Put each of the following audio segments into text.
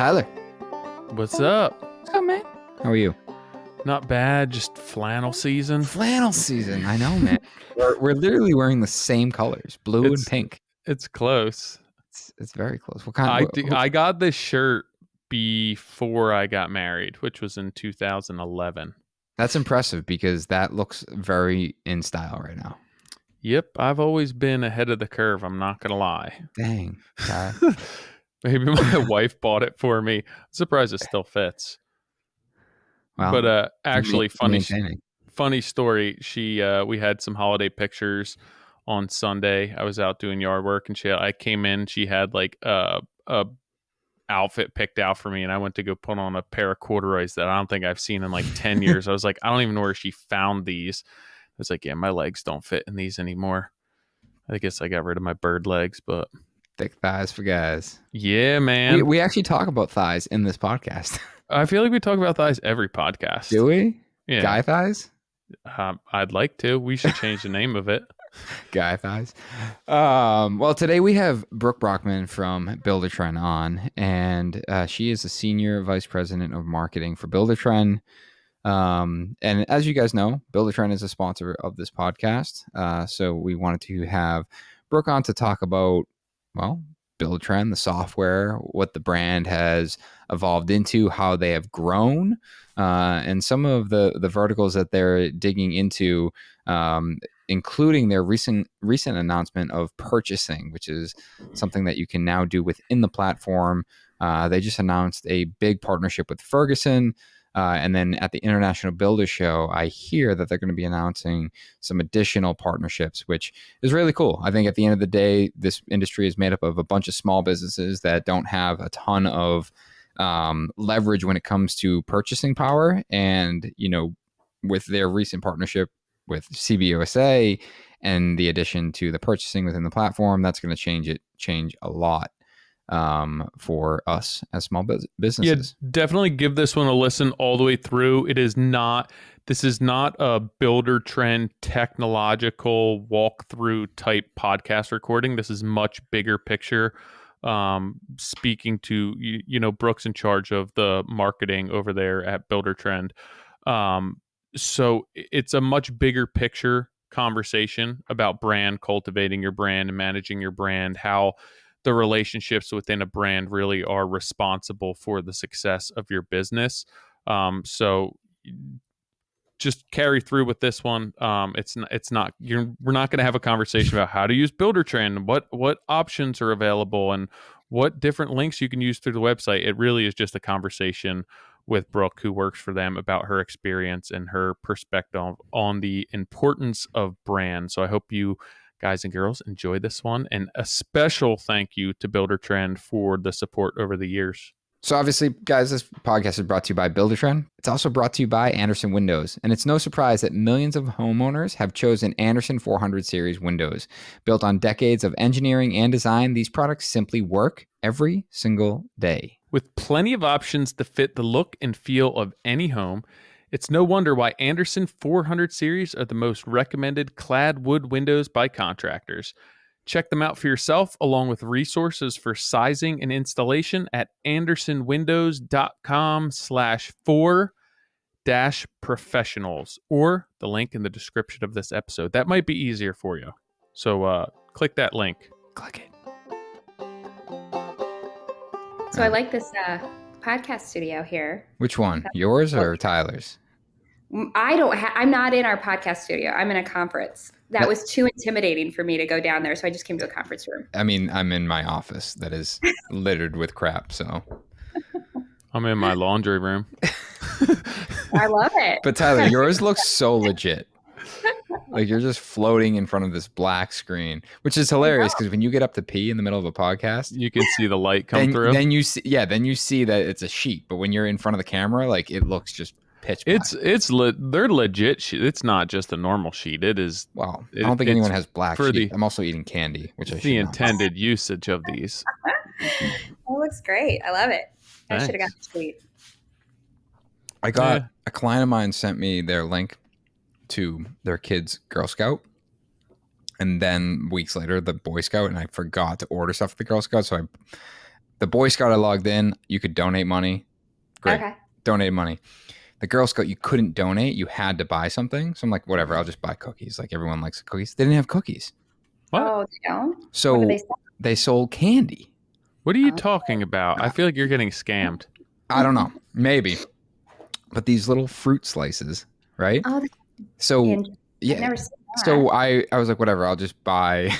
Tyler. What's up? What's up, man? How are you? Not bad. Just flannel season. Flannel season. I know, man. We're literally wearing the same colors, blue and pink. It's close. It's very close. What kind? I got this shirt before I got married, which was in 2011. That's impressive because that looks very in style right now. Yep, I've always been ahead of the curve. I'm not gonna lie. Dang. Okay. Maybe my wife bought it for me. I'm surprised it still fits. Well, but actually, funny story. We had some holiday pictures on Sunday. I was out doing yard work, and I came in. She had like a outfit picked out for me, and I went to go put on a pair of corduroys that I don't think I've seen in like 10 years. I was like, I don't even know where she found these. I was like, yeah, my legs don't fit in these anymore. I guess I got rid of my bird legs, but thick thighs for guys. Yeah, man. We actually talk about thighs in this podcast. I feel like we talk about thighs every podcast. Do we? Yeah. Guy thighs? I'd like to. We should change the name of it. Guy thighs. Well, today we have Brooke Brockman from Buildertrend on, and she is the Senior Vice President of Marketing for Buildertrend. And as you guys know, Buildertrend is a sponsor of this podcast. So we wanted to have Brooke on to talk about, well, Buildertrend, the software, what the brand has evolved into, how they have grown, and some of the verticals that they're digging into, including their recent announcement of purchasing, which is something that you can now do within the platform. They just announced a big partnership with Ferguson. And then at the International Builder Show, I hear that they're going to be announcing some additional partnerships, which is really cool. I think at the end of the day, this industry is made up of a bunch of small businesses that don't have a ton of leverage when it comes to purchasing power. And, you know, with their recent partnership with CBUSA and the addition to the purchasing within the platform, that's going to change a lot for us as small businesses. Yeah, definitely give this one a listen all the way through. This is not a Buildertrend technological walkthrough type podcast recording. This is much bigger picture. Speaking to, Brooke's in charge of the marketing over there at Buildertrend. So it's a much bigger picture conversation about brand, cultivating your brand and managing your brand, how the relationships within a brand really are responsible for the success of your business. So just carry through with this one. We're not going to have a conversation about how to use Buildertrend, what options are available, and what different links you can use through the website. It really is just a conversation with Brooke, who works for them, about her experience and her perspective on the importance of brand. So I hope you guys and girls enjoy this one, and a special thank you to Buildertrend for the support over the years. So obviously, guys, this podcast is brought to you by Buildertrend. It's also brought to you by Andersen Windows. And it's no surprise that millions of homeowners have chosen Andersen 400 series windows. Built on decades of engineering and design, these products simply work every single day. With plenty of options to fit the look and feel of any home, it's no wonder why Andersen 400 series are the most recommended clad wood windows by contractors. Check them out for yourself, along with resources for sizing and installation at andersenwindows.com/4-professionals, or the link in the description of this episode. That might be easier for you. So click that link. Click it. So I like this podcast studio here. Which one? Yours or Tyler's? I'm not in our podcast studio. I'm in a conference. That was too intimidating for me to go down there, so I just came to a conference room. I mean, I'm in my office that is littered with crap, so. I'm in my laundry room. I love it. But Tyler, yours looks so legit. Like you're just floating in front of this black screen, which is hilarious because when you get up to pee in the middle of a podcast, you can see the light come through. Then you see that it's a sheet. But when you're in front of the camera, like it looks just pitch black. They're legit. It's not just a normal sheet. It is. Wow. I don't think anyone has black sheet. I'm also eating candy, which is the intended usage of these. It looks great. I love it. Thanks. I should have got the tweet. I got a client of mine sent me their link to their kid's Girl Scout, and then weeks later the Boy Scout, and I forgot to order stuff for the Girl Scout, so I The Boy Scout I logged in, you could donate money. Great. Okay. Donate money. The Girl Scout, you couldn't donate. You had to buy something. So I'm like, whatever, I'll just buy cookies. Like everyone likes cookies. They didn't have cookies. What? Oh, they don't? So What do they sell? they sold candy. What are you Oh. talking about? I feel like you're getting scammed. I don't know. Maybe. But these little fruit slices, right? Oh, that's So candy. I've yeah. never seen that. So I was like, whatever, I'll just buy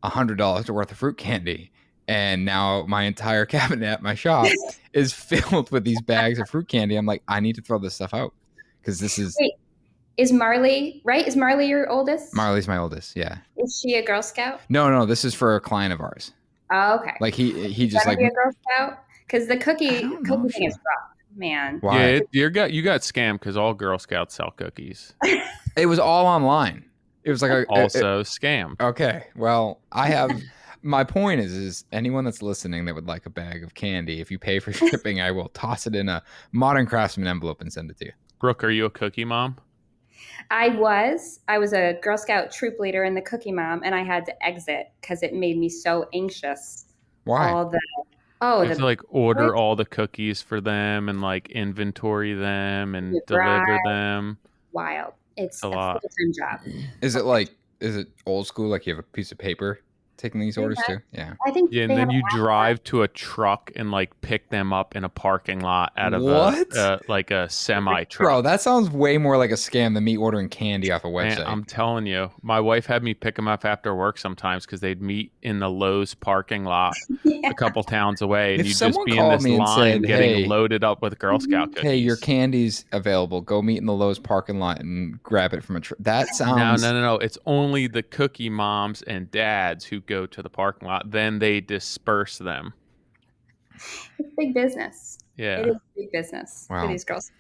$100 worth of fruit candy. And now my entire cabinet at my shop is filled with these bags of fruit candy. I'm like, I need to throw this stuff out because this is Wait, is Marley, right? Is Marley your oldest? Marley's my oldest. Yeah. Is she a Girl Scout? No, this is for a client of ours. Oh, okay. Like he just Wanna like be a Girl Scout? Because the I cookie don't know if thing is rough, man. why Yeah, you got scammed because all Girl Scouts sell cookies. it was all online. It was like Also scammed. okay. Well, I have my point is anyone that's listening that would like a bag of candy, if you pay for shipping, I will toss it in a Modern Craftsman envelope and send it to you. Brooke, are you a cookie mom? I was a Girl Scout troop leader in the Cookie Mom, and I had to exit because it made me so anxious. Why? All the You have to like order all the cookies for them and like inventory them and You deliver drive. them. wild. It's A a lot. full-time job. Is it old school? Like you have a piece of paper taking these orders too? Yeah. I think Yeah, and they then have you drive to a truck and like pick them up in a parking lot out of What? a semi Bro, truck. that sounds way more like a scam than me ordering candy off a website. I'm telling you, my wife had me pick them up after work sometimes because they'd meet in the Lowe's parking lot Yeah. a couple towns away, and If you'd just someone be in called this me and line said, getting "Hey, loaded up with Girl Scout cookies. Hey, your candy's available. Go meet in the Lowe's parking lot and grab it from a truck." That sounds No. It's only the cookie moms and dads who go to the parking lot. Then they disperse them. It's big business. Yeah. It is big business Wow. for these girls.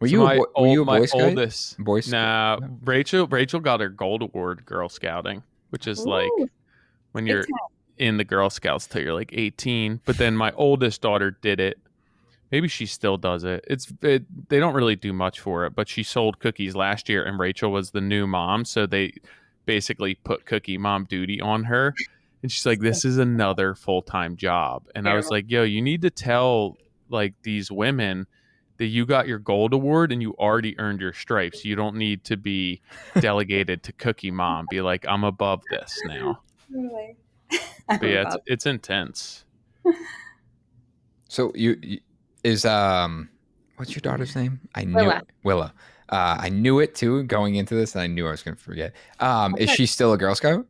Were So you a my Boy Scout? oldest, Boy Scout? nah, Rachel got her gold award Girl Scouting, which is like Ooh, when big you're time. in the Girl Scouts till you're like 18. But then my oldest daughter did it. Maybe she still does it. They don't really do much for it, but she sold cookies last year, and Rachel was the new mom, so they basically put cookie mom duty on her. And she's like, "This is another full-time job." And I was Terrible. like, "Yo, you need to tell like these women that you got your gold award and you already earned your stripes. You don't need to be delegated to cookie mom. Be like, I'm above this now." Totally. But yeah, it's intense. So you is what's your daughter's name? I knew Willa. it. Willa. I knew it too going into this, and I knew I was going to forget. Is Okay. she still a Girl Scout?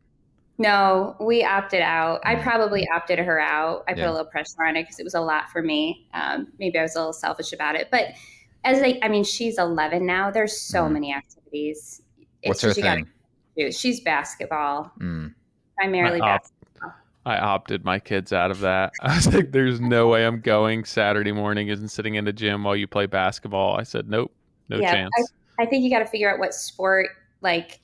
No, we opted out. I Mm. probably opted her out. I put Yeah. a little pressure on it because it was a lot for me. Maybe I was a little selfish about it. But she's 11 now. There's so Mhm. many activities. What's her you gotta thing? do. She's basketball, Mm. primarily basketball. I opted my kids out of that. I was like, there's no way I'm going Saturday morning and sitting in the gym while you play basketball. I said, nope, no chance. I think you got to figure out what sport, like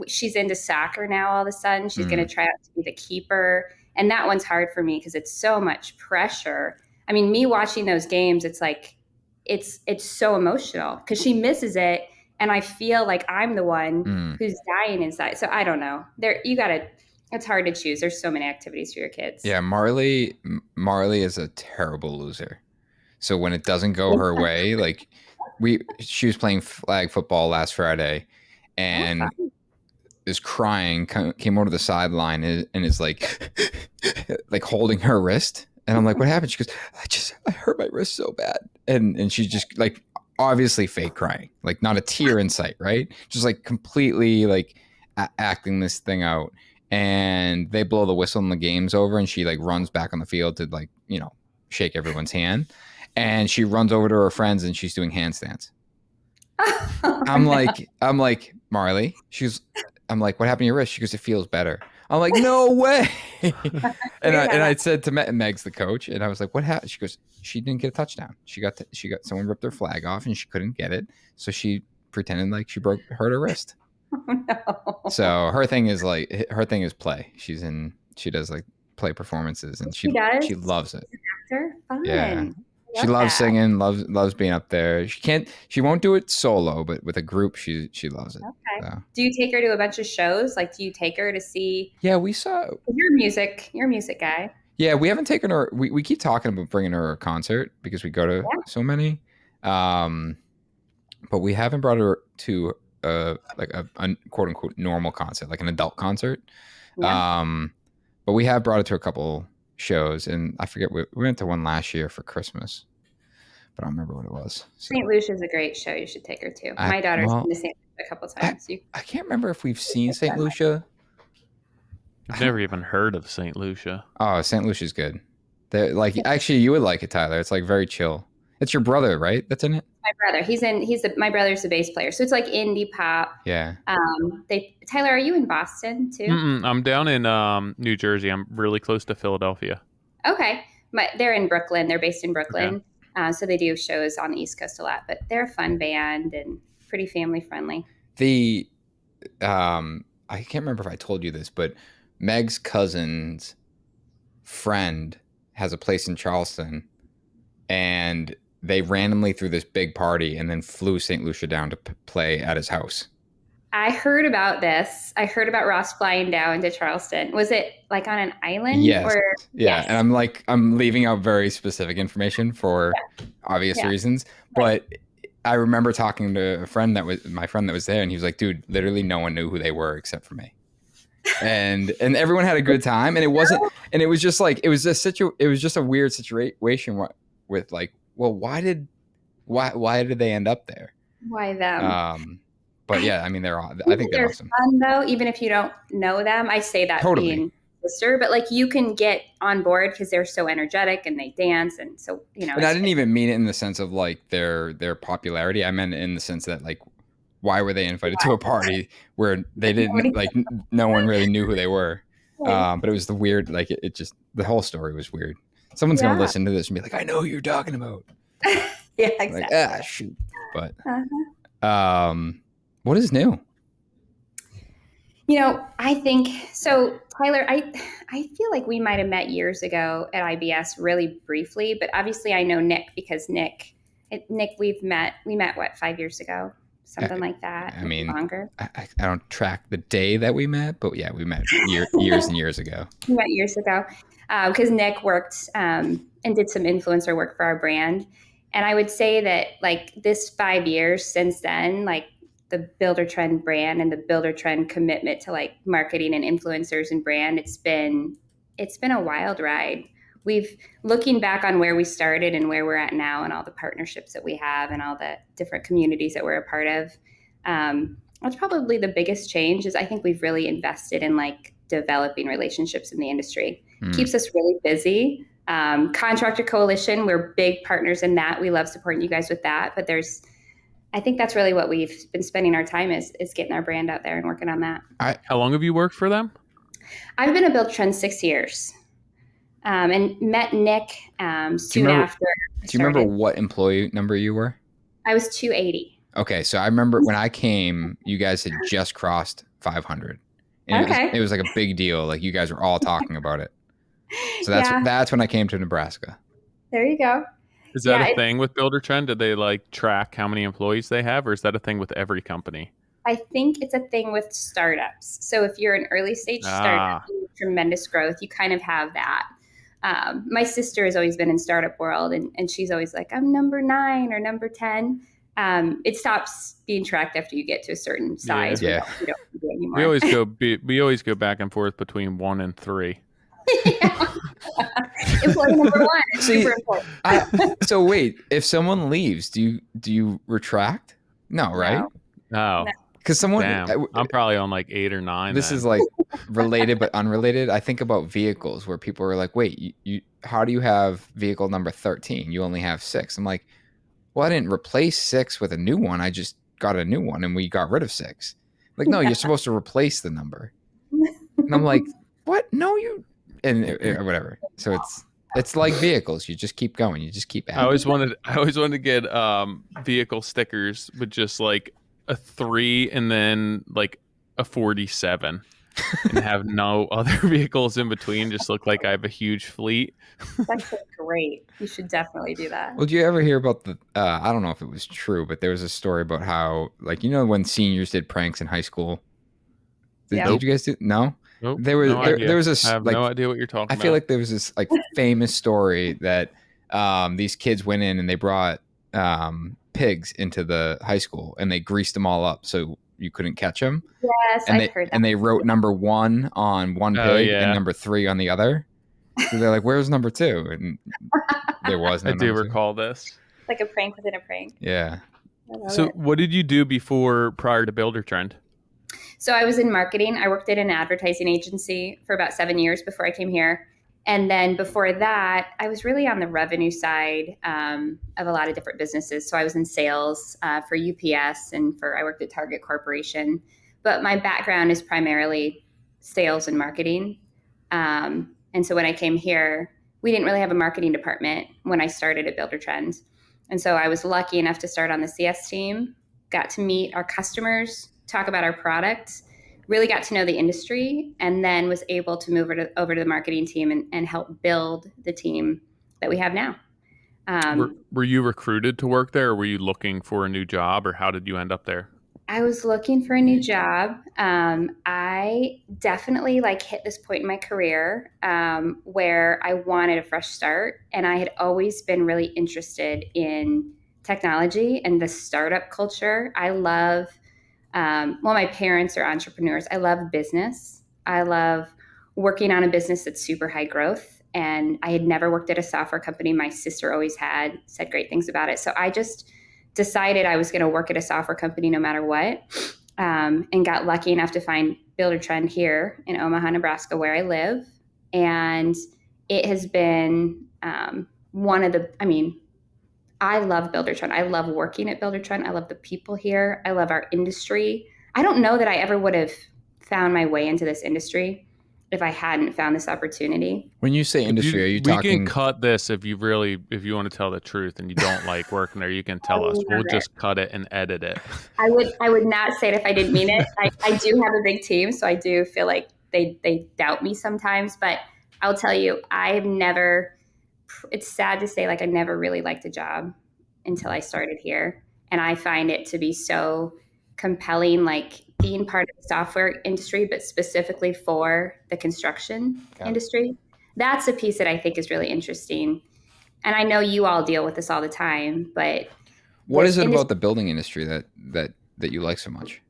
she's into soccer now all of a sudden. She's going to try out to be the keeper. And that one's hard for me because it's so much pressure. I mean, me watching those games, it's like, it's so emotional because she misses it. And I feel like I'm the one who's dying inside. So I don't know. It's hard to choose. There's so many activities for your kids. Yeah, Marley is a terrible loser. So when it doesn't go her way, like she was playing flag football last Friday and is crying, came over to the sideline and is like like holding her wrist. And I'm like, "What happened?" She goes, I hurt my wrist so bad. And she's just like obviously fake crying, like not a tear in sight, right? Just like completely like acting this thing out. And they blow the whistle and the game's over, and she like runs back on the field to like, shake everyone's hand. And she runs over to her friends and she's doing handstands. I'm like, "Marley," I'm like, "What happened to your wrist?" She goes, "It feels better." I'm like, "No way." and I said to Meg's the coach, and I was like, "What happened?" She goes, "She didn't get a touchdown. She got someone ripped her flag off and she couldn't get it. So she pretended like she hurt her wrist." Oh, no. So her thing is play. She does like play performances and she loves it. Actor? Fun. Yeah. She Love loves that. singing, loves being up there. She won't do it solo, but with a group, she loves it. Okay. So. Do you take her to a bunch of shows? Like, do you take her to see? Yeah, we saw. You're a music guy. Yeah, we haven't taken her. We keep talking about bringing her a concert because we go to so many, but we haven't brought her to like a quote unquote normal concert, like an adult concert. Yeah. But we have brought her to a couple shows, and I forget we went to one last year for Christmas, but I don't remember what it was. So St. Lucia's a great show. You should take her to. My daughter's been to St. Lucia a couple times. I can't remember if we've seen St. Lucia. I've never even heard of St. Lucia. Oh, St. Lucia's good. Like actually, you would like it, Tyler. It's like very chill. It's your brother, right? That's in it. My brother. My brother's the bass player, so it's like indie pop. Yeah. Tyler, are you in Boston too? I'm down in New Jersey. I'm really close to Philadelphia. Okay, they're in Brooklyn. They're based in Brooklyn, so they do shows on the East Coast a lot. But they're a fun band and pretty family friendly. I can't remember if I told you this, but Meg's cousin's friend has a place in Charleston, and they randomly threw this big party and then flew St. Lucia down to play at his house. I heard about this. I heard about Ross flying down to Charleston. Was it like on an island? Yes. Or? Yeah. Yes. And I'm leaving out very specific information for obvious reasons. But I remember talking to my friend that was there, and he was like, dude, literally no one knew who they were except for me. And everyone had a good time. And it was just a weird situation with like, well, why did they end up there? Why them? But yeah, I mean, I think they're awesome. Fun though, even if you don't know them. I say that totally. Being a sister, but like you can get on board because they're so energetic and they dance, and so And I didn't even mean it in the sense of like their popularity. I meant in the sense that like, why were they invited to a party where they didn't like no one really knew who they were? But it was the weird, like it just the whole story was weird. Someone's gonna listen to this and be like, I know who you're talking about. Yeah, exactly. Like, shoot. But what is new? I think so, Tyler. I feel like we might have met years ago at IBS, really briefly, but obviously I know Nick because Nick, we met what, 5 years ago, something like that. I mean, longer. I don't track the day that we met, but yeah, we met years and years ago. We met years ago because Nick worked and did some influencer work for our brand, and I would say that like this 5 years since then, like the Buildertrend brand and the Buildertrend commitment to like marketing and influencers and brand, it's been a wild ride. Looking back on where we started and where we're at now and all the partnerships that we have and all the different communities that we're a part of, that's probably the biggest change. Is I think we've really invested in like developing relationships in the industry. Keeps us really busy. Contractor Coalition, we're big partners in that. We love supporting you guys with that, but I think that's really what we've been spending our time is getting our brand out there and working on that. How long have you worked for them? I've been at Buildertrend 6 years, and met Nick soon after. Do you remember what employee number you were? I was 280. Okay, so I remember when I came, you guys had just crossed 500. And it was like a big deal. Like you guys were all talking about it. So that's when I came to Nebraska. There you go. Is that a thing with Buildertrend? Did they like track how many employees they have, or is that a thing with every company? I think it's a thing with startups. So if you're an early stage startup, tremendous growth, you kind of have that. My sister has always been in startup world, and she's always like, I'm number 9 or number 10. It stops being tracked after you get to a certain size. Yeah. We don't do it anymore. We always go back and forth between 1 and 3. Employee number 1 is super important. So wait, if someone leaves, do you retract? No, right? No. Because someone, I'm probably on like 8 or 9. This is like related but unrelated. I think about vehicles where people are like, wait, you how do you have vehicle number 13? You only have 6. I'm like, well, I didn't replace 6 with a new one. I just got a new one and we got rid of 6. Like, no, you're supposed to replace the number. And I'm like, what? No, and whatever. So it's like vehicles. You just keep going. You just keep adding. I always wanted to get vehicle stickers with just like a 3 and then like a 47 and have no other vehicles in between. Just look like I have a huge fleet. That's great. You should definitely do that. Well, did you ever hear about the, I don't know if it was true, but there was a story about how, like, when seniors did pranks in high school. Did you guys do? No? Nope, there was no there idea. was I this have like no idea what you're I talking feel about. like there was this like famous story that these kids went in and they brought pigs into the high school and they greased them all up so you couldn't catch them, Yes, and I've heard that. they wrote number 1 on one Oh pig and yeah, number 3 on the other. So they're like, "Where's number 2?" And there was I no do number 2. recall this. Like a prank within a prank. Yeah. I love So, it. what did you do before prior to Buildertrend? So I was in marketing. I worked at an advertising agency for about 7 years before I came here. And then before that, I was really on the revenue side of a lot of different businesses. So I was in sales for UPS and I worked at Target Corporation. But my background is primarily sales and marketing. And so when I came here, we didn't really have a marketing department when I started at Buildertrend. And so I was lucky enough to start on the CS team, got to meet our customers, talk about our products, really got to know the industry, and then was able to move over to the marketing team and help build the team that we have now. Were you recruited to work there, or were you looking for a new job, or how did you end up there? I was looking for a new job. I definitely like hit this point in my career where I wanted a fresh start, and I had always been really interested in technology and the startup culture. I love well, my parents are entrepreneurs. I love business. I love working on a business that's super high growth. And I had never worked at a software company. My sister always had, said great things about it. So I just decided I was going to work at a software company no matter what, and got lucky enough to find Buildertrend here in Omaha, Nebraska, where I live. And it has been one of the, I mean, I love Buildertrend. I love working at Buildertrend. I love the people here. I love our industry. I don't know that I ever would have found my way into this industry if I hadn't found this opportunity. When you say If industry, you, are you we can talking? cut this if you want to tell the truth and you don't like working there. You can I tell us. We'll love it. just cut it and edit it. I would not say it if I didn't mean it. I do have a big team, so I do feel like they doubt me sometimes. But I'll tell you, I've never. It's sad to say, like I never really liked a job until I started here, and I find it to be so compelling, like being part of the software industry, but specifically for the construction industry. That's a piece that I think is really interesting. And I know you all deal with this all the time, but What this is it industry. about the building industry that you like so much?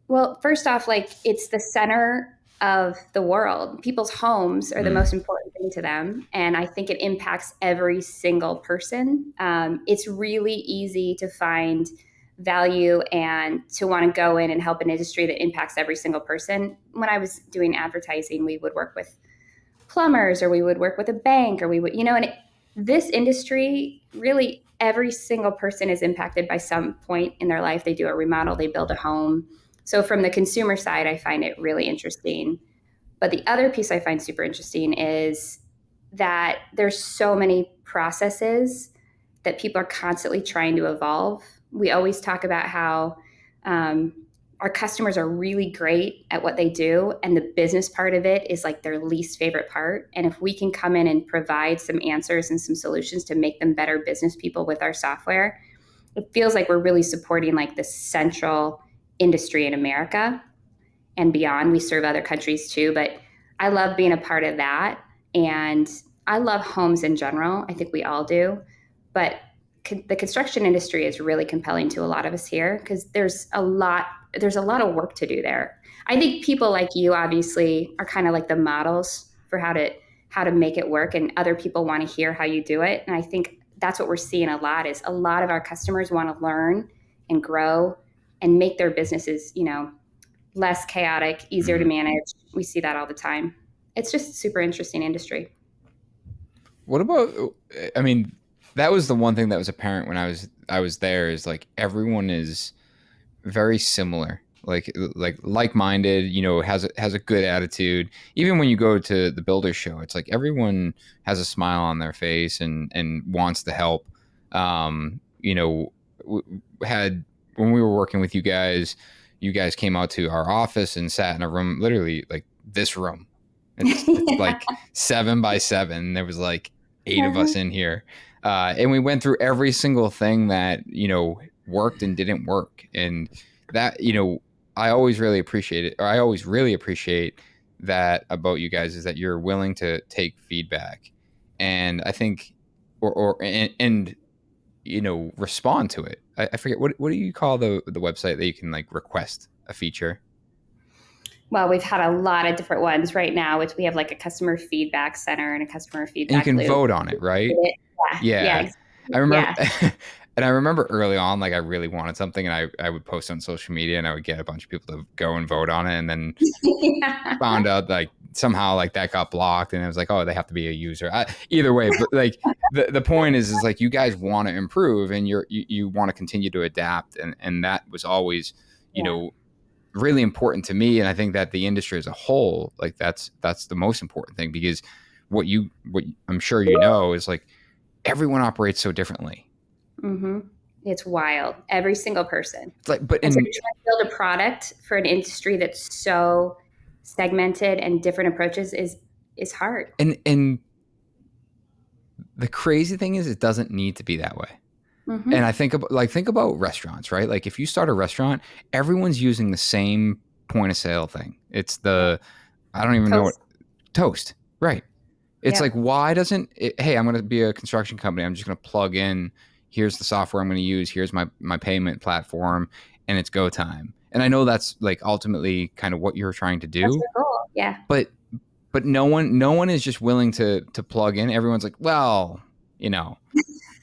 Well, first off, like it's the center of the world. People's homes are the most important thing to them. And I think it impacts every single person. It's really easy to find value and to want to go in and help an industry that impacts every single person. When I was doing advertising, we would work with plumbers or we would work with a bank or we would, this industry really every single person is impacted by some point in their life. They do a remodel, they build a home. So from the consumer side, I find it really interesting. But the other piece I find super interesting is that there's so many processes that people are constantly trying to evolve. We always talk about how our customers are really great at what they do, and the business part of it is like their least favorite part. And if we can come in and provide some answers and some solutions to make them better business people with our software, it feels like we're really supporting like the central industry in America and beyond. We serve other countries too, but I love being a part of that. And I love homes in general. I think we all do. But the construction industry is really compelling to a lot of us here because there's a lot of work to do there. I think people like you obviously are kind of like the models for how to make it work, and other people want to hear how you do it. And I think that's what we're seeing a lot is a lot of our customers want to learn and grow and make their businesses, less chaotic, easier to manage. We see that all the time. It's just a super interesting industry. What about? I mean, that was the one thing that was apparent when I was there. Is like everyone is very similar, like minded. Has a good attitude. Even when you go to the builder show, it's like everyone has a smile on their face and wants to help. Had when we were working with you guys came out to our office and sat in a room, literally like this room. It's like 7 by 7. There was like 8 of us in here. And we went through every single thing that, worked and didn't work. And that, I always really appreciate it. Or I always really appreciate that about you guys is that you're willing to take feedback, and I think, and respond to it. I forget what do you call the website that you can like request a feature? Well, we've had a lot of different ones right now, which we have like a customer feedback center and a customer And you feedback can loop. vote on it, right? Yeah, yeah, Yeah. exactly. I remember Yeah. and I remember early on, like I really wanted something and I would post on social media and I would get a bunch of people to go and vote on it, and then Yeah. found out like somehow like that got blocked, and it was like, oh, they have to be a user. Either way, but like the point is like you guys want to improve, and you want to continue to adapt, and that was always, Yeah. really important to me. And I think that the industry as a whole, like that's the most important thing, because what I'm sure is like everyone operates so differently. Mm-hmm. It's wild. Every single person. It's like, but And so trying to build a product for an industry that's so segmented and different approaches is hard. and the crazy thing is it doesn't need to be that way. Mm-hmm. And I think about restaurants, right? Like if you start a restaurant, everyone's using the same point of sale thing. It's I don't even know what toast, right? It's like, why doesn't it, hey, I'm going to be a construction company. I'm just going to plug in, here's the software I'm going to use. Here's my payment platform, and it's go time. And I know that's like ultimately kind of what you're trying to That's do, the goal. Yeah. but no one is just willing to plug in. Everyone's like, well,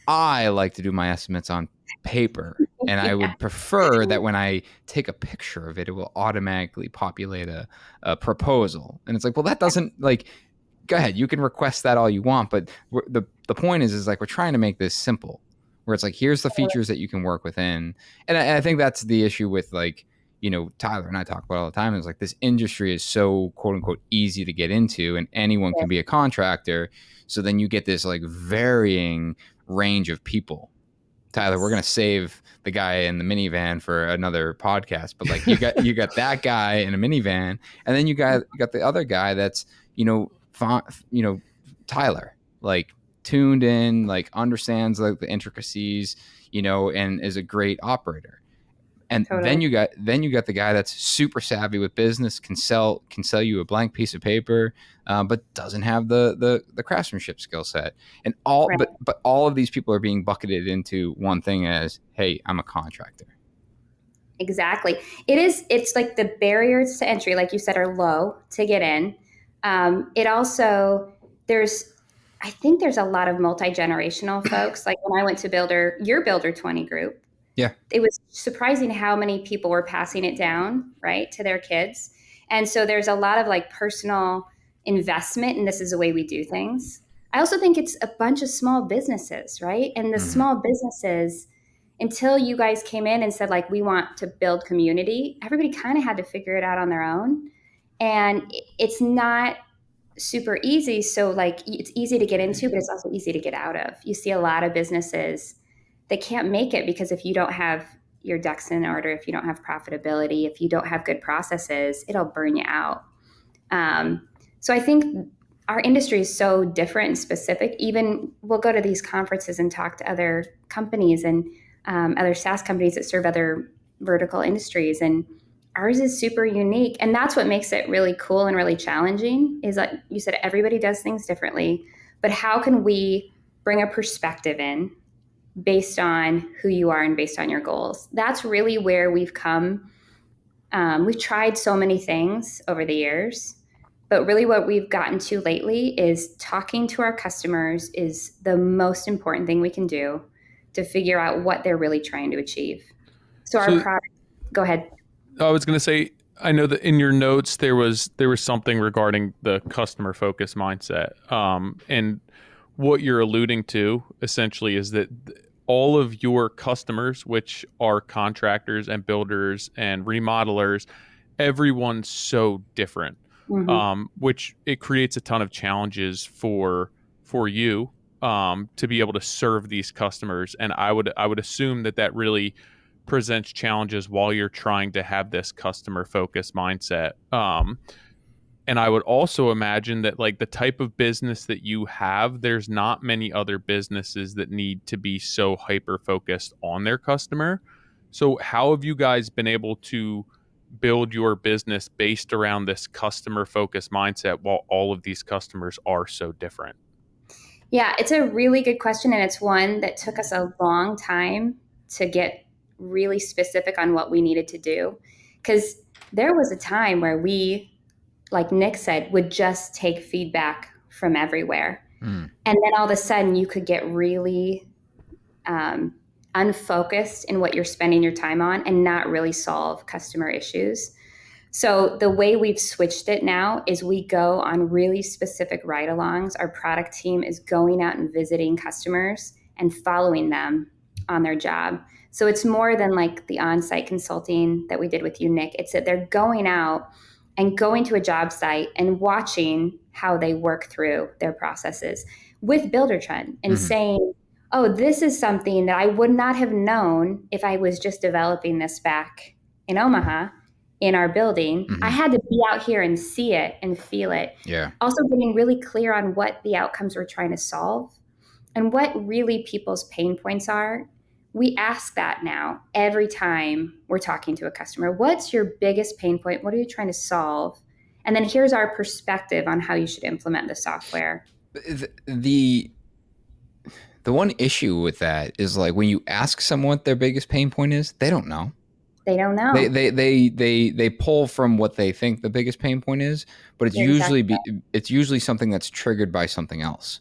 I like to do my estimates on paper, and I Yeah. would prefer that when I take a picture of it, it will automatically populate a proposal. And it's like, well, that doesn't like, go ahead, you can request that all you want, but the point is like we're trying to make this simple, where it's like, here's the features that you can work within. And I think that's the issue with like, Tyler and I talk about all the time, is like this industry is so quote unquote easy to get into, and anyone can be a contractor. So then you get this like varying range of people. Tyler, we're gonna save the guy in the minivan for another podcast, but like you got that guy in a minivan, and then you got the other guy that's Tyler, like tuned in, like understands like the intricacies, and is a great operator. And Totally. then you got the guy that's super savvy with business, can sell you a blank piece of paper, but doesn't have the craftsmanship skill set. And all Right. but all of these people are being bucketed into one thing as, hey, I'm a contractor. Exactly. It's like the barriers to entry, like you said, are low to get in. It also, I think there's a lot of multi-generational folks. Like when I went to your Builder 20 group, Yeah. it was surprising how many people were passing it down, right, to their kids. And so there's a lot of like personal investment, and this is the way we do things. I also think it's a bunch of small businesses, right? And the small businesses, until you guys came in and said, like, we want to build community, everybody kind of had to figure it out on their own. And it's not super easy. So, like, it's easy to get into, but it's also easy to get out of. You see a lot of businesses that can't make it because if you don't have your ducks in order, if you don't have profitability, if you don't have good processes, it'll burn you out. So I think our industry is so different and specific. Even we'll go to these conferences and talk to other companies and other SaaS companies that serve other vertical industries, and ours is super unique. And that's what makes it really cool and really challenging, is like you said, everybody does things differently, but how can we bring a perspective in based on who you are and based on your goals? That's really where we've come. We've tried so many things over the years, but really what we've gotten to lately is talking to our customers is the most important thing we can do to figure out what they're really trying to achieve. So our product, go ahead. I was going to say, I know that in your notes there was something regarding the customer focus mindset, and what you're alluding to essentially is that all of your customers, which are contractors and builders and remodelers, everyone's so different, which it creates a ton of challenges for you to be able to serve these customers. And I would assume that really presents challenges while you're trying to have this customer focused mindset. And I would also imagine that like the type of business that you have, there's not many other businesses that need to be so hyper focused on their customer. So how have you guys been able to build your business based around this customer focused mindset while all of these customers are so different? Yeah, it's a really good question. And it's one that took us a long time to get really specific on what we needed to do. Because there was a time where we, like Nick said, would just take feedback from everywhere. Mm. And then all of a sudden you could get really unfocused in what you're spending your time on and not really solve customer issues. So the way we've switched it now is we go on really specific ride-alongs. Our product team is going out and visiting customers and following them on their job. So it's more than like the on-site consulting that we did with you, Nick. It's that they're going out and going to a job site and watching how they work through their processes with Buildertrend and saying, oh, this is something that I would not have known if I was just developing this back in Omaha in our building. I had to be out here and see it and feel it. Yeah. Also getting really clear on what the outcomes we're trying to solve and what really people's pain points are. We ask that now every time we're talking to a customer. What's your biggest pain point? What are you trying to solve? And then here's our perspective on how you should implement the software. The one issue with that is like when you ask someone what their biggest pain point is, they don't know. They don't know. They pull from what they think the biggest pain point is, but it's usually something that's triggered by something else.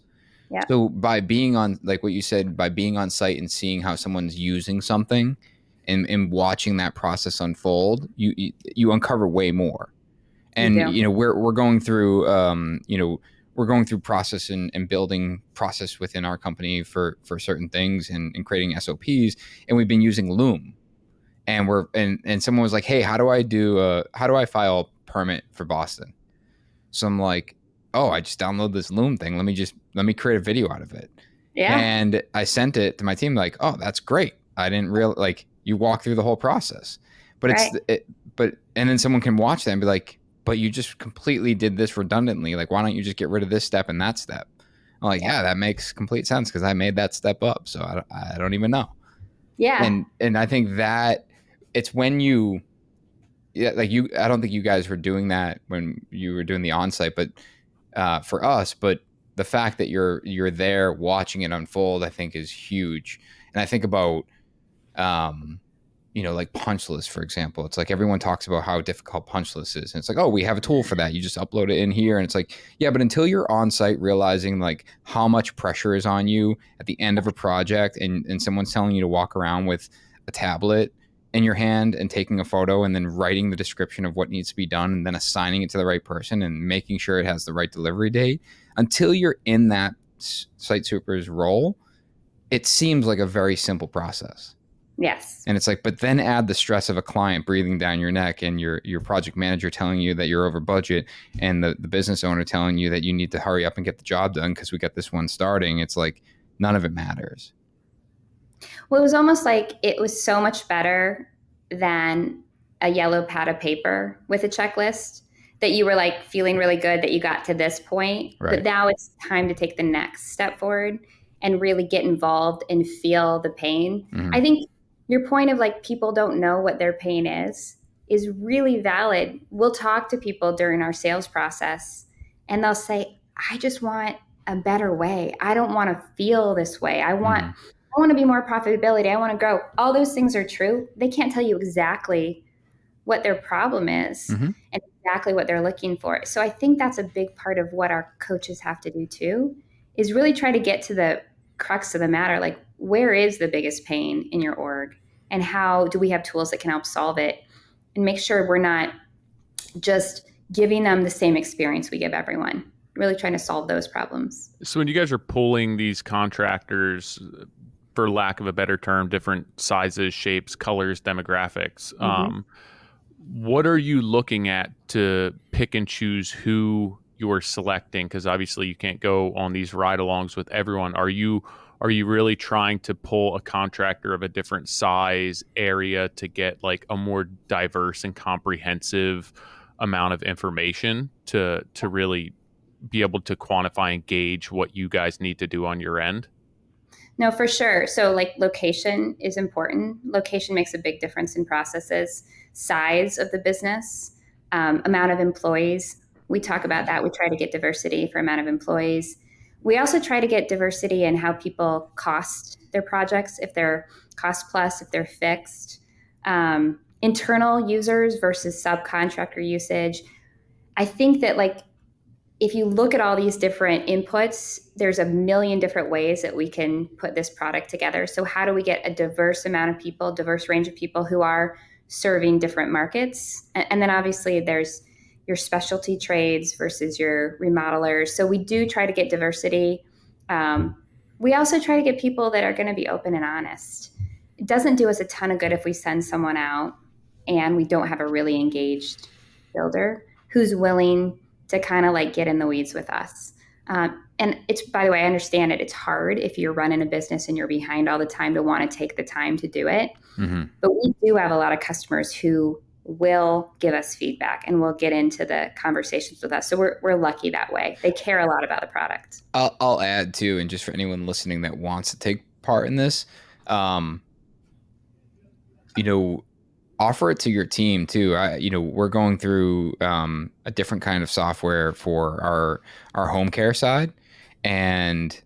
Yeah. So by being on, like what you said, by being on site and seeing how someone's using something and watching that process unfold, you uncover way more. And we're going through we're going through process and building process within our company for certain things and creating SOPs, and we've been using Loom. And and someone was like, hey, how do I file a permit for Boston? So I'm like, oh, I just download this Loom thing. Let me create a video out of it. Yeah. And I sent it to my team like, oh, that's great. I didn't like you walk through the whole process, but and then someone can watch that and be like, but you just completely did this redundantly. Like, why don't you just get rid of this step and that step? I'm like, yeah, that makes complete sense because I made that step up. So I don't even know. Yeah. And I think that it's when I don't think you guys were doing that when you were doing the onsite, but for us, but the fact that you're there watching it unfold, I think is huge. And I think about, like punch lists, for example. It's like everyone talks about how difficult punch lists is. And it's like, oh, we have a tool for that. You just upload it in here. And it's like, yeah, but until you're on site realizing like how much pressure is on you at the end of a project and someone's telling you to walk around with a tablet in your hand and taking a photo and then writing the description of what needs to be done and then assigning it to the right person and making sure it has the right delivery date, until you're in that site super's role, it seems like a very simple process. Yes. And it's like, but then add the stress of a client breathing down your neck and your project manager telling you that you're over budget and the business owner telling you that you need to hurry up and get the job done because we got this one starting. It's like none of it matters. Well, it was almost like it was so much better than a yellow pad of paper with a checklist that you were like feeling really good that you got to this point. Right. But now it's time to take the next step forward and really get involved and feel the pain. Mm-hmm. I think your point of like people don't know what their pain is really valid. We'll talk to people during our sales process and they'll say, I just want a better way. I don't want to feel this way. I want to be more profitability. I want to grow. All those things are true. They can't tell you exactly what their problem is and exactly what they're looking for. So I think that's a big part of what our coaches have to do too, is really try to get to the crux of the matter. Like, where is the biggest pain in your org and how do we have tools that can help solve it, and make sure we're not just giving them the same experience we give everyone, really trying to solve those problems. So when you guys are pulling these contractors, for lack of a better term, different sizes, shapes, colors, demographics, what are you looking at to pick and choose who you're selecting? Because obviously you can't go on these ride-alongs with everyone. Are you really trying to pull a contractor of a different size area to get like a more diverse and comprehensive amount of information to really be able to quantify and gauge what you guys need to do on your end? No, for sure. So like location is important. Location makes a big difference in processes, size of the business, amount of employees. We talk about that. We try to get diversity for amount of employees. We also try to get diversity in how people cost their projects, if they're cost plus, if they're fixed. Internal users versus subcontractor usage. I think that like if you look at all these different inputs, there's a million different ways that we can put this product together. So how do we get a diverse amount of people, diverse range of people who are serving different markets? And then obviously there's your specialty trades versus your remodelers. So we do try to get diversity. We also try to get people that are going to be open and honest. It doesn't do us a ton of good if we send someone out and we don't have a really engaged builder who's willing to kind of like get in the weeds with us. And it's, by the way, I understand it. It's hard if you're running a business and you're behind all the time to want to take the time to do it. Mm-hmm. But we do have a lot of customers who will give us feedback and will get into the conversations with us. So we're lucky that way. They care a lot about the product. I'll add too, and just for anyone listening that wants to take part in this, offer it to your team too. We're going through a different kind of software for our home care side, and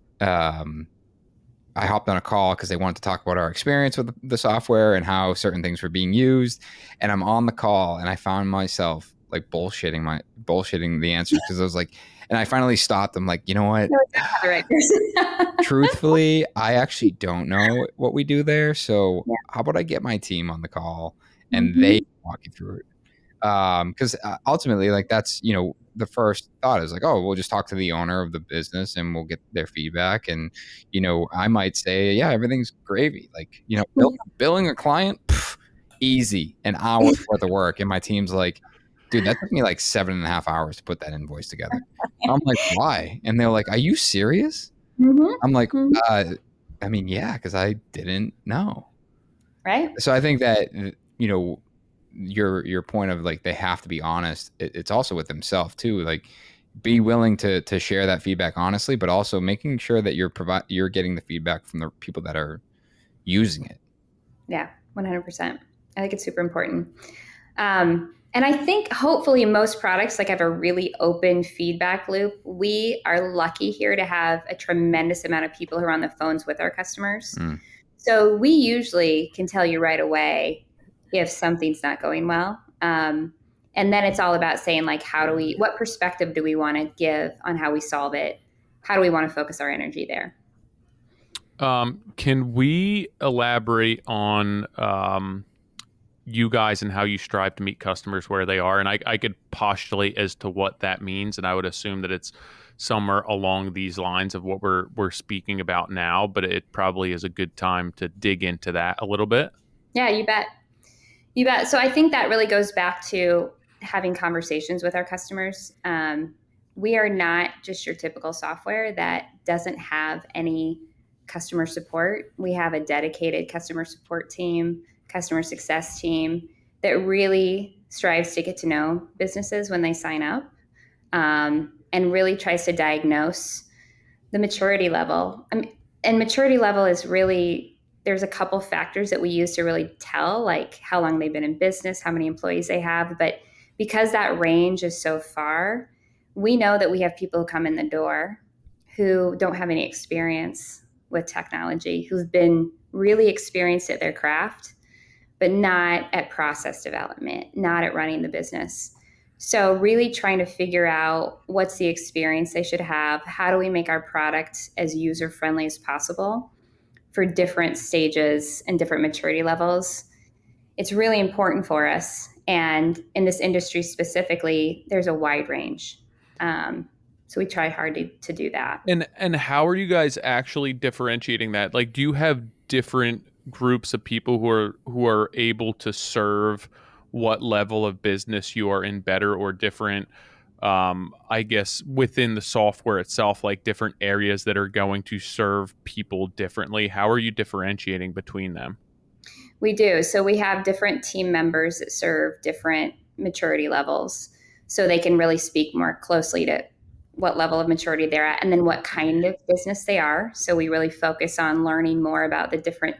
I hopped on a call because they wanted to talk about our experience with the software and how certain things were being used. And I'm on the call, and I found myself like bullshitting the answers because I was like, and I finally stopped. I'm like, you know what? No, it's not the right person. Truthfully, I actually don't know what we do there. So how about I get my team on the call and they walk you through it? Because ultimately, like that's, the first thought is like, oh, we'll just talk to the owner of the business and we'll get their feedback. And, I might say, yeah, everything's gravy. Like, billing a client, easy, an hour's worth of work. And my team's like, dude, that took me like 7.5 hours to put that invoice together. I'm like, why? And they're like, are you serious? Mm-hmm. I'm like, yeah, because I didn't know. Right. So I think that, your point of like they have to be honest, it's also with themselves too. Like be willing to share that feedback honestly, but also making sure that you're getting the feedback from the people that are using it. Yeah, 100%. I think it's super important. And I think hopefully most products like have a really open feedback loop. We are lucky here to have a tremendous amount of people who are on the phones with our customers. So we usually can tell you right away if something's not going well. And then it's all about saying like, what perspective do we want to give on how we solve it? How do we want to focus our energy there? Can we elaborate on you guys and how you strive to meet customers where they are? And I could postulate as to what that means, and I would assume that it's somewhere along these lines of what we're speaking about now, but it probably is a good time to dig into that a little bit. Yeah, you bet. You bet. So I think that really goes back to having conversations with our customers. We are not just your typical software that doesn't have any customer support. We have a dedicated customer support team, customer success team that really strives to get to know businesses when they sign up, and really tries to diagnose the maturity level. And maturity level is really, there's a couple factors that we use to really tell, like how long they've been in business, how many employees they have. But because that range is so far, we know that we have people who come in the door who don't have any experience with technology, who've been really experienced at their craft, but not at process development, not at running the business. So really trying to figure out what's the experience they should have. How do we make our product as user-friendly as possible for different stages and different maturity levels? It's really important for us. And in this industry specifically, there's a wide range. So we try hard to do that. And how are you guys actually differentiating that? Like, do you have different groups of people who are able to serve what level of business you are in better, or different, I guess, within the software itself, like different areas that are going to serve people differently? How are you differentiating between them? We do. So we have different team members that serve different maturity levels, so they can really speak more closely to what level of maturity they're at, and then what kind of business they are. So we really focus on learning more about the different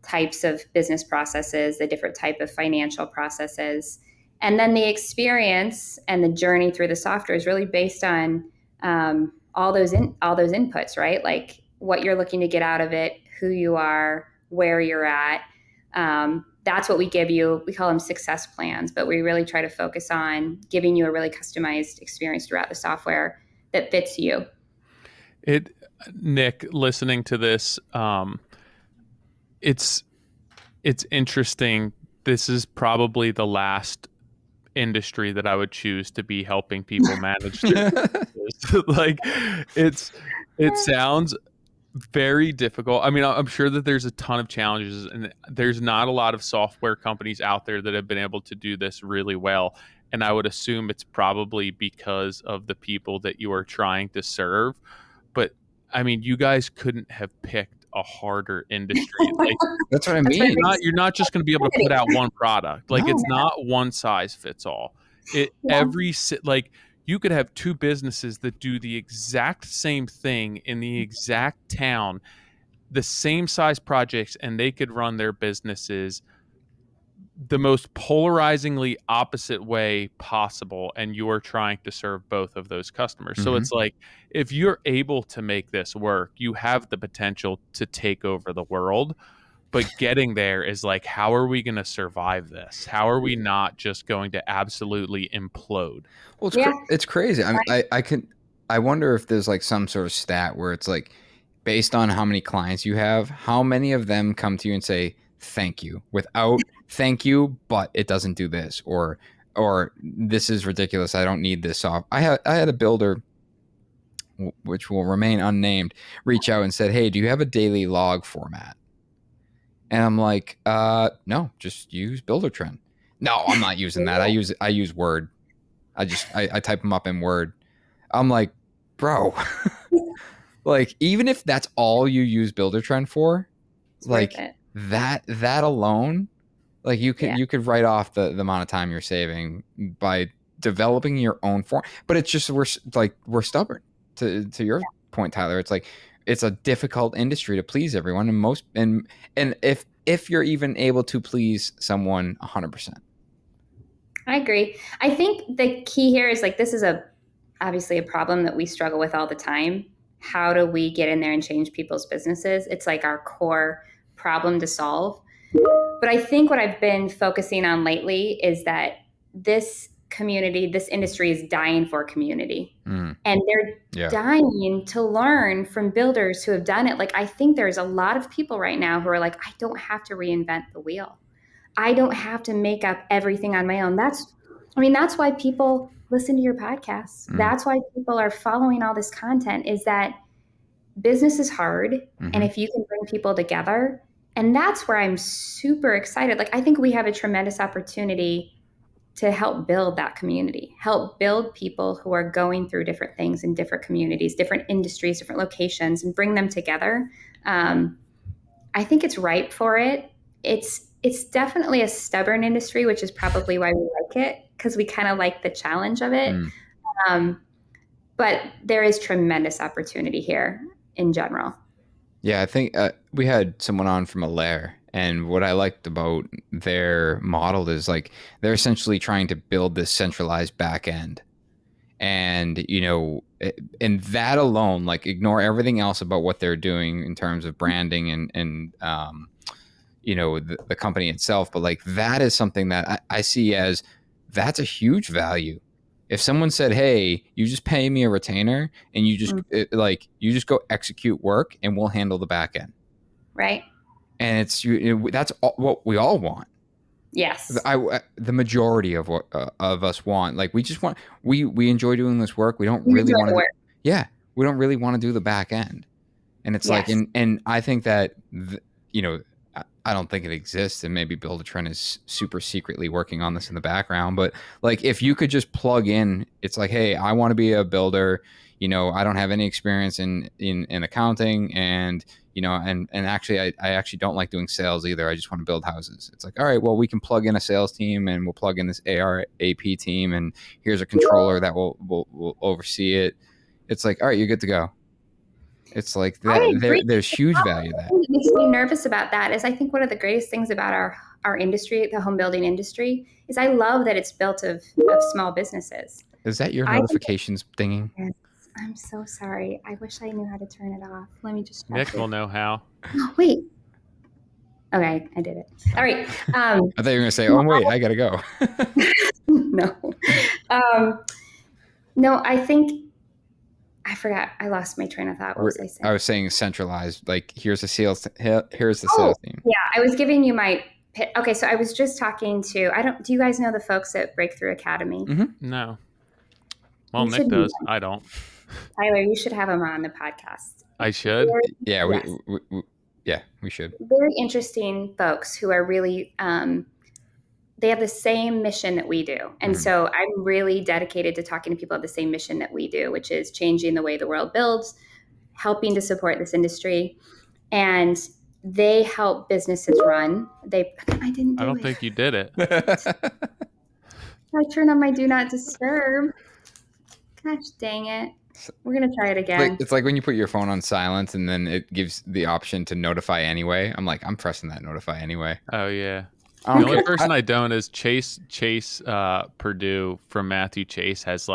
types of business processes, the different type of financial processes. And then the experience and the journey through the software is really based on all those inputs, right? Like what you're looking to get out of it, who you are, where you're at. That's what we give you. We call them success plans, but we really try to focus on giving you a really customized experience throughout the software that fits you. Nick, listening to this, it's interesting. This is probably the last industry that I would choose to be helping people manage their businesses. Like it sounds very difficult. I mean, I'm sure that there's a ton of challenges, and there's not a lot of software companies out there that have been able to do this really well. And I would assume it's probably because of the people that you are trying to serve. But I mean, you guys couldn't have picked a harder industry. Like, That's what I mean. You're not just going to be able to put out one product. Like, it's not one size fits all. Like, you could have two businesses that do the exact same thing in the exact town, the same size projects, and they could run their businesses the most polarizingly opposite way possible, and you are trying to serve both of those customers. So it's like, if you're able to make this work, you have the potential to take over the world. But getting there is like, how are we going to survive this? How are we not just going to absolutely implode? Well, it's crazy. I wonder if there's like some sort of stat where it's like, based on how many clients you have, how many of them come to you and say thank you without thank you, but it doesn't do this, or this is ridiculous, I don't need this off. I had a builder, which will remain unnamed, reach out and said, hey, do you have a daily log format? And I'm like, no, just use Buildertrend. No, I'm not using that. I use Word. I type them up in Word. I'm like, bro, like, even if that's all you use Buildertrend for, It's like worth it. that alone, like you could write off the amount of time you're saving by developing your own form. But it's just, we're stubborn. To your point, Tyler, it's like, it's a difficult industry to please everyone, and if you're even able to please someone 100%. I agree. I think the key here is, like, this is obviously a problem that we struggle with all the time. How do we get in there and change people's businesses? It's like our core problem to solve. But I think what I've been focusing on lately is that this industry is dying for community. And they're dying to learn from builders who have done it. Like, I think there's a lot of people right now who are like, I don't have to reinvent the wheel. I don't have to make up everything on my own. That's why people listen to your podcasts. That's why people are following all this content, is that business is hard. And if you can bring people together, and that's where I'm super excited. Like, I think we have a tremendous opportunity to help build that community, help build people who are going through different things in different communities, different industries, different locations, and bring them together. I think it's ripe for it. It's definitely a stubborn industry, which is probably why we like it, because we kind of like the challenge of it. But there is tremendous opportunity here in general. Yeah, I think we had someone on from Alaire, and what I liked about their model is, like, they're essentially trying to build this centralized back end. And, and that alone, like, ignore everything else about what they're doing in terms of branding and the company itself. But, like, that is something that I see as, that's a huge value. If someone said, hey, you just pay me a retainer and you just go execute work and we'll handle the back end. Right. And that's what we all want. Yes. The majority of what of us want. Like, we just want, we enjoy doing this work. We don't really want to. Yeah. We don't really want to do the back end. And it's like, and I think that, I don't think it exists, and maybe Buildertrend is super secretly working on this in the background. But, like, if you could just plug in, it's like, hey, I want to be a builder. I don't have any experience in accounting, and and actually, I actually don't like doing sales either. I just want to build houses. It's like, all right, well, we can plug in a sales team, and we'll plug in this AR AP team, and here's a controller that will oversee it. it's like, all right, you're good to go. It's like I that. agree. There's huge value to that. What makes me nervous about that is I think one of the greatest things about our industry, the home building industry, is I love that it's built of small businesses. Is that your I think notifications dinging? Yes. I'm so sorry. I wish I knew how to turn it off. Let me just check. Nick will know how. Oh, wait. Okay, I did it. All right. I thought you were going to say, oh, wait, I got to go. No. No, I think I forgot. I lost my train of thought. What was I saying? I was saying centralized, like here's the sales team. Yeah, I was giving you my okay, so I was just talking to do you guys know the folks at Breakthrough Academy? Mm-hmm. No. Well, Nick does. I don't. Tyler, you should have them on the podcast. I should. Yeah, we should. Very interesting folks who are really they have the same mission that we do. And so I'm really dedicated to talking to people who have the same mission that we do, which is changing the way the world builds, helping to support this industry. And they help businesses run. I don't think you did it. I turned on my do not disturb. Gosh dang it. We're going to try it again. It's like when you put your phone on silent and then it gives the option to notify anyway. I'm pressing that notify anyway. Oh, yeah. The only person I don't is Chase Purdue from Matthew Chase has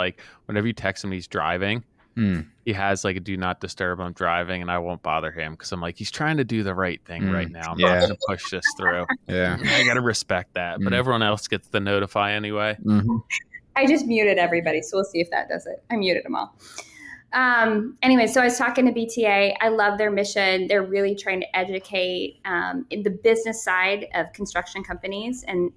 whenever you text him he's driving, he has a do not disturb, I'm driving and I won't bother him because I'm he's trying to do the right thing right now. I'm not going to push this through. Yeah. I got to respect that. But everyone else gets the notify anyway. Mm-hmm. I just muted everybody, so we'll see if that does it. I muted them all. Anyway, so I was talking to BTA. I love their mission. They're really trying to educate in the business side of construction companies, and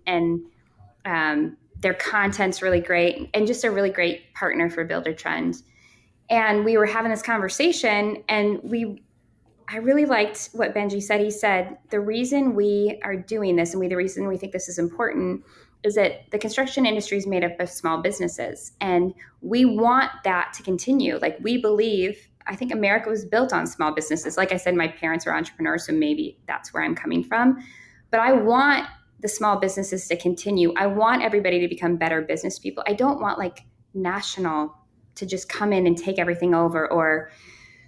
their content's really great, and just a really great partner for Buildertrend. And we were having this conversation, and I really liked what Benji said. He said, the reason we are doing this and the reason we think this is important is that the construction industry is made up of small businesses, and we want that to continue. We believe, I think America was built on small businesses. Like I said, my parents are entrepreneurs, so maybe that's where I'm coming from. But I want the small businesses to continue. I want everybody to become better business people. I don't want national to just come in and take everything over, or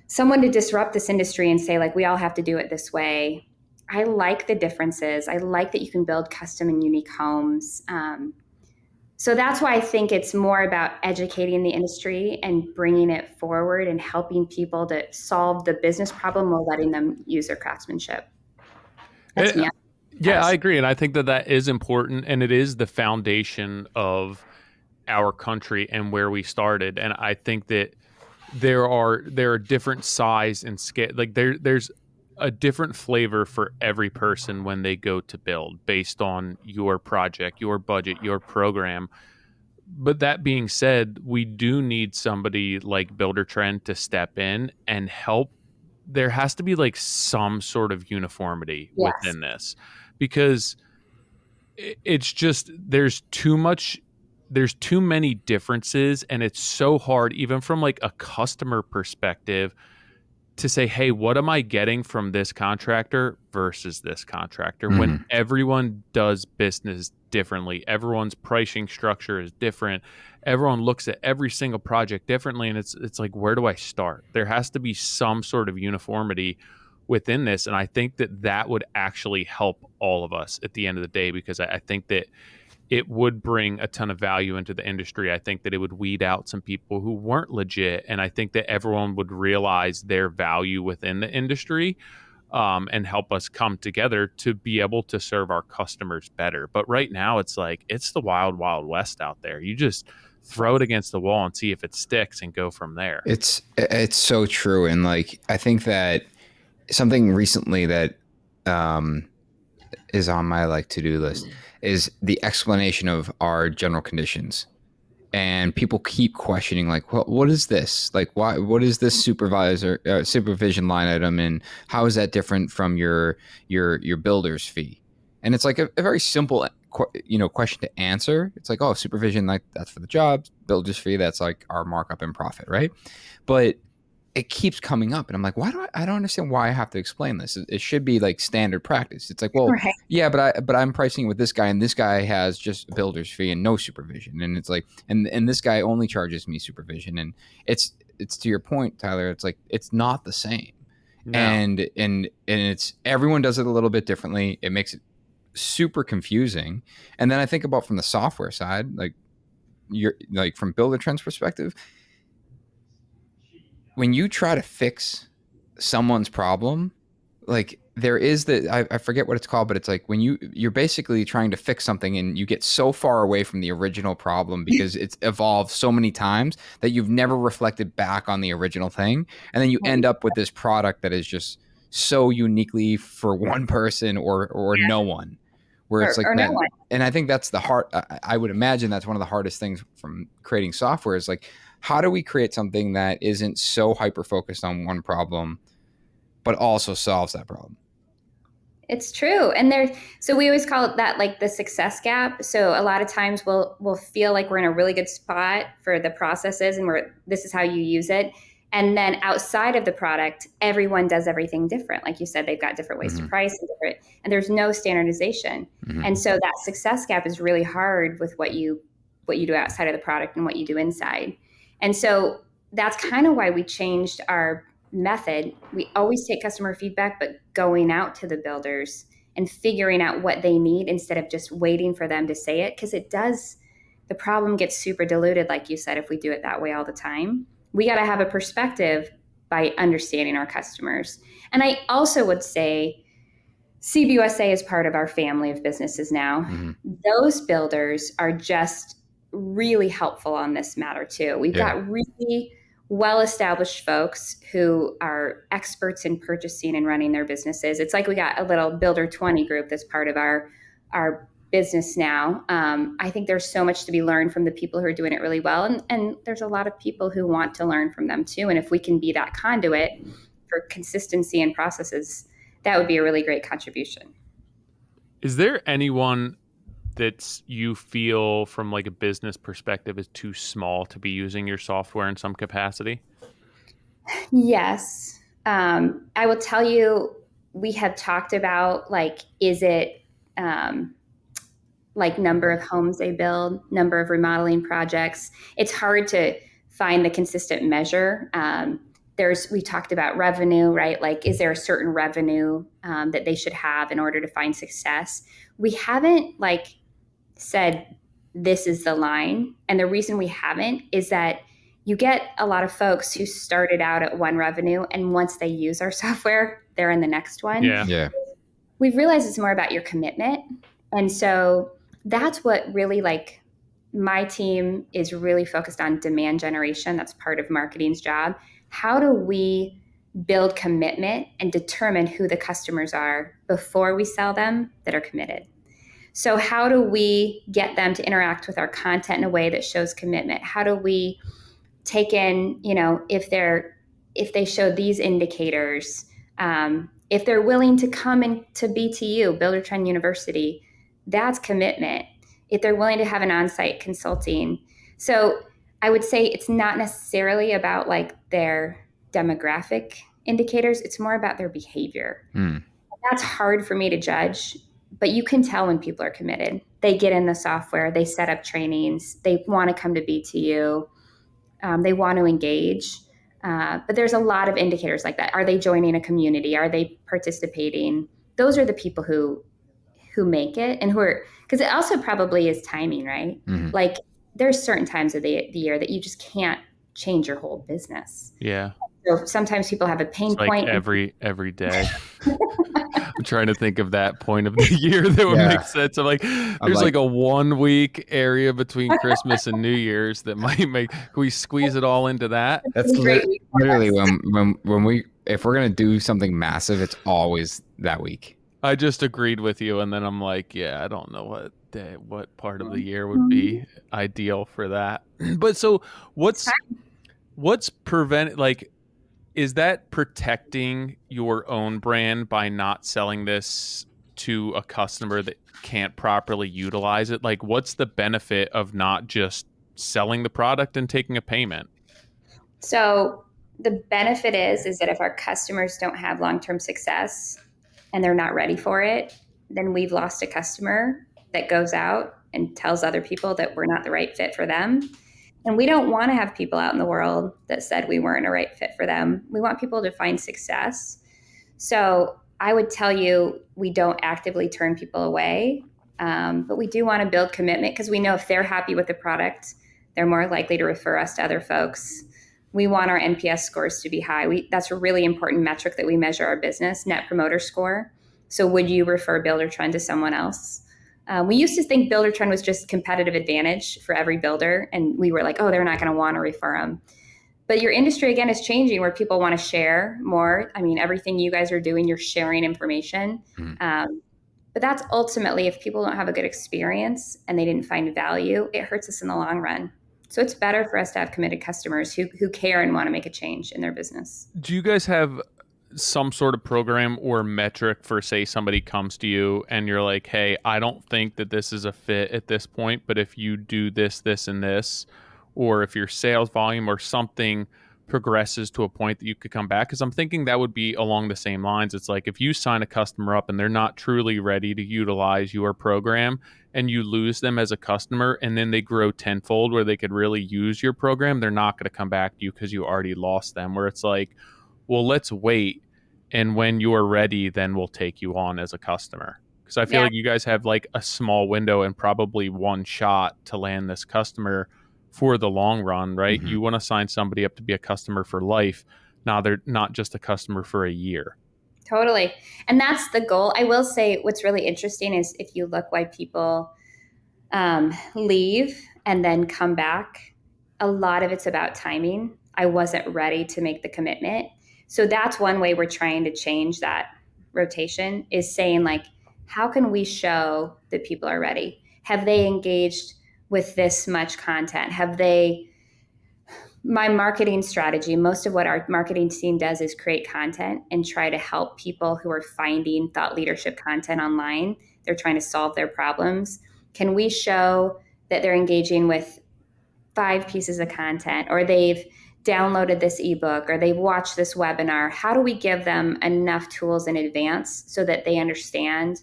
someone to disrupt this industry and say we all have to do it this way. I like the differences. I like that you can build custom and unique homes. So that's why I think it's more about educating the industry and bringing it forward and helping people to solve the business problem while letting them use their craftsmanship. Yeah, I agree. And I think that is important. And it is the foundation of our country and where we started. And I think that there are different size and scale. There's a different flavor for every person when they go to build based on your project, your budget, your program. But that being said, we do need somebody like Buildertrend to step in and help. There has to be some sort of uniformity within this, because it's just there's too many differences, and it's so hard even from a customer perspective to say, hey, what am I getting from this contractor versus this contractor? When everyone does business differently, everyone's pricing structure is different. Everyone looks at every single project differently. And it's where do I start? There has to be some sort of uniformity within this. And I think that would actually help all of us at the end of the day, because I think that it would bring a ton of value into the industry. I think that it would weed out some people who weren't legit. And I think that everyone would realize their value within the industry, and help us come together to be able to serve our customers better. But right now it's the wild, wild west out there. You just throw it against the wall and see if it sticks and go from there. It's so true. And I think that something recently that is on my to-do list is the explanation of our general conditions. And people keep questioning what is this? What is this supervision line item, and how is that different from your builder's fee? And it's a very simple question to answer. It's supervision, that's for the jobs, builder's fee, that's our markup and profit, right? But it keeps coming up, and I'm why do I don't understand why I have to explain this. It should be standard practice. It's right. Yeah, but I'm pricing with this guy, and this guy has just a builder's fee and no supervision, and it's and this guy only charges me supervision, and it's it's to your point, Tyler. It's like it's not the same, No. and it's everyone does it a little bit differently. It makes it super confusing. And then I think about from the software side, like you're like from Buildertrend's perspective, when you try to fix someone's problem, like there is I forget what it's called, but it's like when you're basically trying to fix something and you get so far away from the original problem because it's evolved so many times that you've never reflected back on the original thing. And then you end up with this product that is just so uniquely for one person or no one, where it's like, or no man, one. and I think that's the hard, I would imagine that's one of the hardest things from creating software is like, how do we create something that isn't so hyper focused on one problem, but also solves that problem? It's true. So we always call it that, like the success gap. So a lot of times we'll feel like we're in a really good spot for the processes and this is how you use it. And then outside of the product, everyone does everything different. Like you said, they've got different ways to price and there's no standardization. And so that success gap is really hard with what you do outside of the product and what you do inside. And so that's kind of why we changed our method. We always take customer feedback, but going out to the builders and figuring out what they need instead of just waiting for them to say it. Because the problem gets super diluted, like you said, if we do it that way all the time. We got to have a perspective by understanding our customers. And I also would say CBUSA is part of our family of businesses now. Those builders are just really helpful on this matter too. We've got really well-established folks who are experts in purchasing and running their businesses. It's like we got a little Builder 20 group that's part of our business now. I think there's so much to be learned from the people who are doing it really well. And there's a lot of people who want to learn from them too. And if we can be that conduit for consistency and processes, that would be a really great contribution. Is there anyone that you feel from like a business perspective is too small to be using your software in some capacity? Yes. I will tell you, we have talked about like, is it like number of homes they build, number of remodeling projects? It's hard to find the consistent measure. We talked about revenue, right? Like, is there a certain revenue that they should have in order to find success? We haven't like said, this is the line. And the reason we haven't is that you get a lot of folks who started out at one revenue, and once they use our software, they're in the next one. Yeah. We've realized it's more about your commitment. And so that's what really, like, my team is really focused on demand generation. That's part of marketing's job. How do we build commitment and determine who the customers are before we sell them that are committed? So how do we get them to interact with our content in a way that shows commitment? How do we take in, if they show these indicators, if they're willing to come into BTU, Buildertrend University, that's commitment. If they're willing to have an on-site consulting. So I would say it's not necessarily about like their demographic indicators. It's more about their behavior. That's hard for me to judge, but you can tell when people are committed. They get in the software, they set up trainings, they want to come to BTU, they want to engage. But there's a lot of indicators like that. Are they joining a community? Are they participating? Those are the people who make it, and because it also probably is timing, right? Like there's certain times of the year that you just can't change your whole business. Yeah. So sometimes people have a pain point. Every day. I'm trying to think of that point of the year that would make sense. I'm like, there's like a 1 week area between Christmas and New Year's that might make. Can we squeeze it all into that? That's literally when if we're gonna do something massive, it's always that week. I just agreed with you, and then I'm like, yeah, I don't know what part of the year would be ideal for that. But so what's is that protecting your own brand by not selling this to a customer that can't properly utilize it? Like, what's the benefit of not just selling the product and taking a payment? So the benefit is that if our customers don't have long-term success and they're not ready for it, then we've lost a customer that goes out and tells other people that we're not the right fit for them. And we don't want to have people out in the world that said we weren't a right fit for them. We want people to find success. So I would tell you, we don't actively turn people away, but we do want to build commitment because we know if they're happy with the product, they're more likely to refer us to other folks. We want our NPS scores to be high. That's a really important metric that we measure our business, Net Promoter Score. So would you refer Buildertrend to someone else? We used to think Buildertrend was just competitive advantage for every builder. And we were like, oh, they're not going to want to refer them. But your industry, again, is changing where people want to share more. I mean, everything you guys are doing, you're sharing information. But that's ultimately, if people don't have a good experience and they didn't find value, it hurts us in the long run. So it's better for us to have committed customers who care and want to make a change in their business. Do you guys have some sort of program or metric for, say, somebody comes to you and you're like, hey, I don't think that this is a fit at this point, but if you do this, this, and this, or if your sales volume or something progresses to a point that you could come back? Because I'm thinking that would be along the same lines. It's like if you sign a customer up and they're not truly ready to utilize your program and you lose them as a customer and then they grow tenfold where they could really use your program, they're not going to come back to you because you already lost them. Where it's like, well, let's wait. And when you're ready, then we'll take you on as a customer. Because I feel like you guys have like a small window and probably one shot to land this customer for the long run, right? You want to sign somebody up to be a customer for life. Now they're not just a customer for a year. Totally. And that's the goal. I will say what's really interesting is if you look why people leave and then come back, a lot of it's about timing. I wasn't ready to make the commitment. So that's one way we're trying to change that rotation, is saying like, how can we show that people are ready? Have they engaged with this much content? My marketing strategy, most of what our marketing team does is create content and try to help people who are finding thought leadership content online. They're trying to solve their problems. Can we show that they're engaging with 5 pieces of content, or they've downloaded this ebook, or they've watched this webinar? How do we give them enough tools in advance so that they understand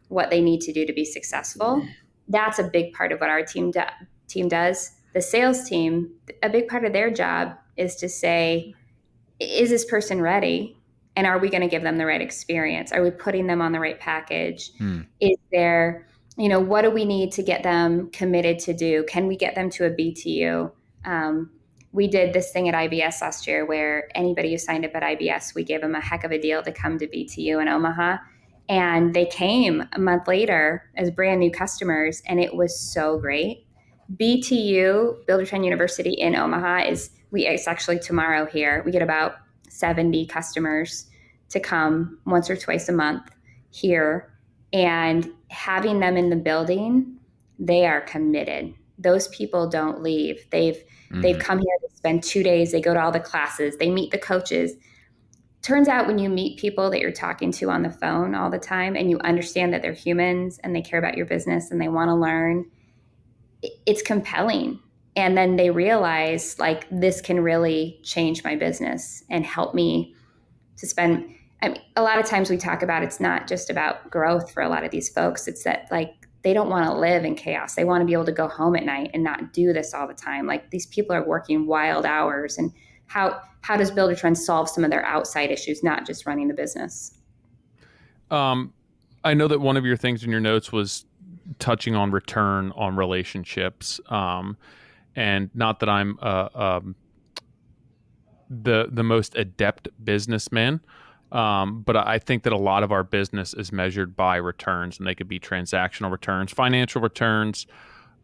what they need to do to be successful? That's a big part of what our team does. The sales team, a big part of their job is to say, is this person ready? And are we going to give them the right experience? Are we putting them on the right package? Is there, what do we need to get them committed to do? Can we get them to a BTU? We did this thing at IBS last year where anybody who signed up at IBS, we gave them a heck of a deal to come to BTU in Omaha. And they came a month later as brand new customers, and it was so great. BTU, Buildertrend University in Omaha, it's actually tomorrow here. We get about 70 customers to come once or twice a month here, and having them in the building, they are committed. Those people don't leave. They've come here to spend 2 days. They go to all the classes. They meet the coaches. Turns out when you meet people that you're talking to on the phone all the time and you understand that they're humans and they care about your business and they want to learn, it's compelling. And then they realize like, this can really change my business and help me to spend. A lot of times we talk about, it's not just about growth for a lot of these folks. It's that like, they don't want to live in chaos. They want to be able to go home at night and not do this all the time. Like, these people are working wild hours, and how does Buildertrend solve some of their outside issues, not just running the business? I know that one of your things in your notes was touching on return on relationships. And not that I'm the most adept businessman, but I think that a lot of our business is measured by returns, and they could be transactional returns, financial returns,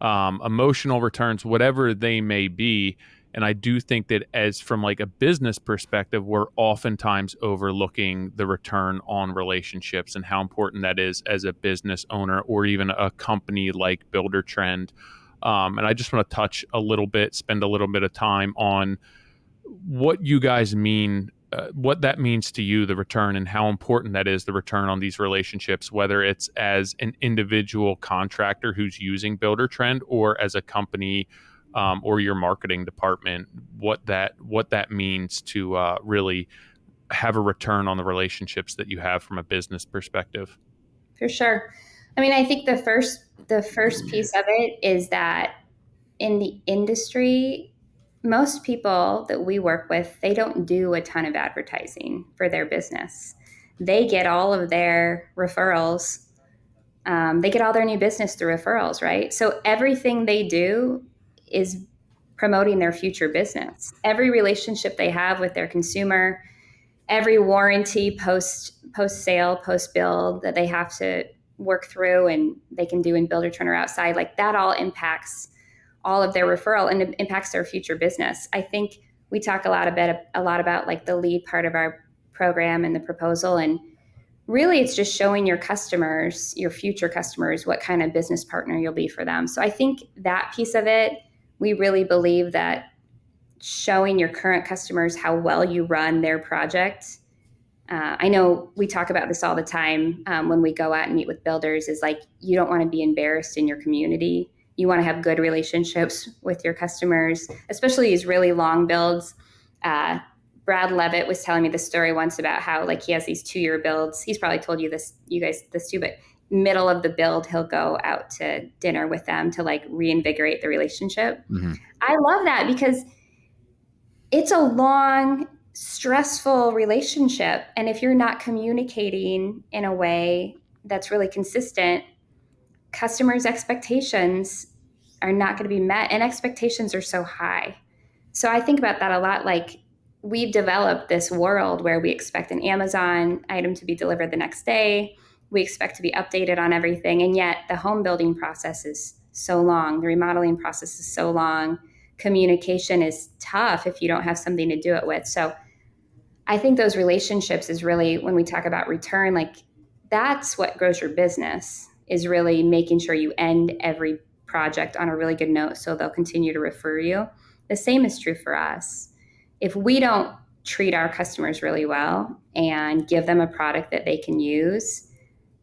emotional returns, whatever they may be. And I do think that as from like a business perspective, we're oftentimes overlooking the return on relationships and how important that is as a business owner or even a company like Buildertrend. And I just want to touch a little bit, spend a little bit of time on what you guys mean, what that means to you, the return, and how important that is, the return on these relationships, whether it's as an individual contractor who's using Buildertrend or as a company or your marketing department, what that means to really have a return on the relationships that you have from a business perspective. For sure. I mean, I think the first piece of it is that in the industry, most people that we work with, they don't do a ton of advertising for their business. They get all of their referrals. They get all their new business through referrals, right? So everything they do is promoting their future business. Every relationship they have with their consumer, every warranty post sale, post build that they have to work through and they can do in Buildertrend or outside, like that all impacts all of their referral and it impacts their future business. I think we talk a lot about like the lead part of our program and the proposal, and really it's just showing your customers, your future customers, what kind of business partner you'll be for them. So I think that piece of it, we really believe that showing your current customers how well you run their project. I know we talk about this all the time when we go out and meet with builders, is like, you don't want to be embarrassed in your community. You want to have good relationships with your customers, especially these really long builds. Brad Levitt was telling me the story once about how like he has these 2-year builds. He's probably told you guys this too, but middle of the build, he'll go out to dinner with them to like reinvigorate the relationship. Mm-hmm. I love that because it's a long, stressful relationship. And if you're not communicating in a way that's really consistent, customers' expectations are not going to be met, and expectations are so high. So I think about that a lot. Like, we've developed this world where we expect an Amazon item to be delivered the next day. We expect to be updated on everything. And yet the home building process is so long. The remodeling process is so long. Communication is tough if you don't have something to do it with. So I think those relationships is really, when we talk about return, like that's what grows your business, is really making sure you end every project on a really good note so they'll continue to refer you. The same is true for us. If we don't treat our customers really well and give them a product that they can use,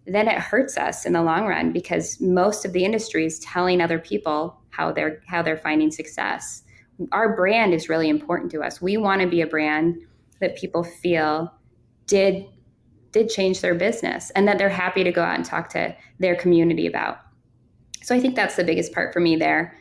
then it hurts us in the long run, because most of the industry is telling other people how they're finding success. Our brand is really important to us. We want to be a brand that people feel did change their business and that they're happy to go out and talk to their community about. So I think that's the biggest part for me there.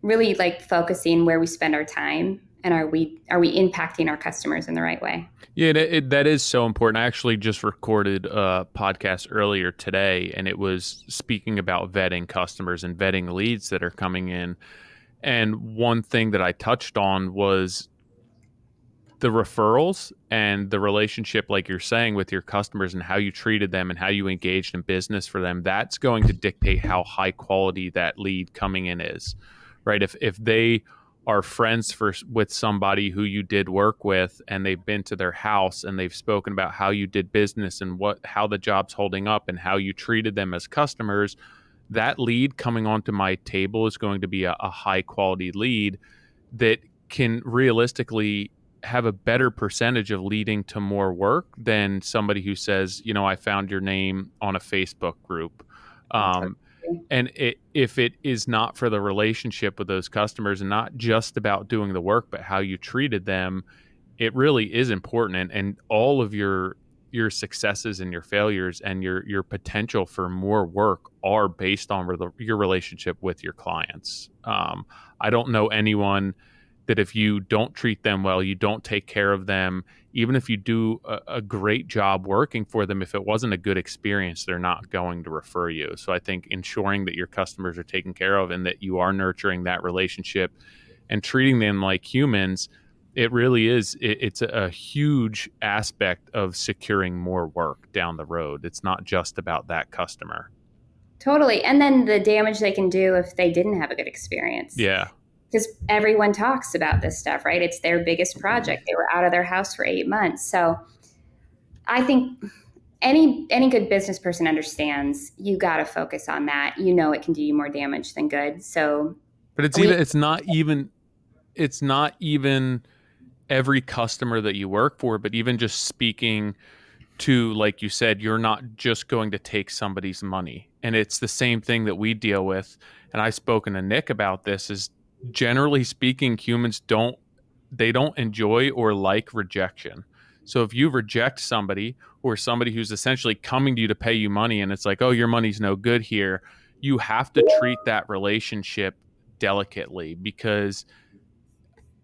Really like focusing where we spend our time, and are we impacting our customers in the right way? Yeah, that is so important. I actually just recorded a podcast earlier today, and it was speaking about vetting customers and vetting leads that are coming in. And one thing that I touched on was the referrals and the relationship, like you're saying, with your customers and how you treated them and how you engaged in business for them. That's going to dictate how high quality that lead coming in is, right? If they are friends with somebody who you did work with, and they've been to their house and they've spoken about how you did business and how the job's holding up and how you treated them as customers, that lead coming onto my table is going to be a high quality lead that can realistically have a better percentage of leading to more work than somebody who says, I found your name on a Facebook group. And if it is not for the relationship with those customers and not just about doing the work, but how you treated them, it really is important. And all of your successes and your failures and your potential for more work are based on your relationship with your clients. I don't know anyone that if you don't treat them well, you don't take care of them, even if you do a great job working for them, if it wasn't a good experience, they're not going to refer you. So I think ensuring that your customers are taken care of and that you are nurturing that relationship and treating them like humans, it really is. It's a huge aspect of securing more work down the road. It's not just about that customer. Totally. And then the damage they can do if they didn't have a good experience. Yeah. Because everyone talks about this stuff, right? It's their biggest project. They were out of their house for 8 months. So I think any good business person understands you got to focus on that. It can do you more damage than good. So, but it's not even every customer that you work for, but even just speaking to, like you said, you're not just going to take somebody's money. And it's the same thing that we deal with. And I've spoken to Nick about this, is generally speaking, humans don't enjoy or like rejection. So if you reject somebody, or somebody who's essentially coming to you to pay you money, and it's like, oh, your money's no good here, you have to treat that relationship delicately, because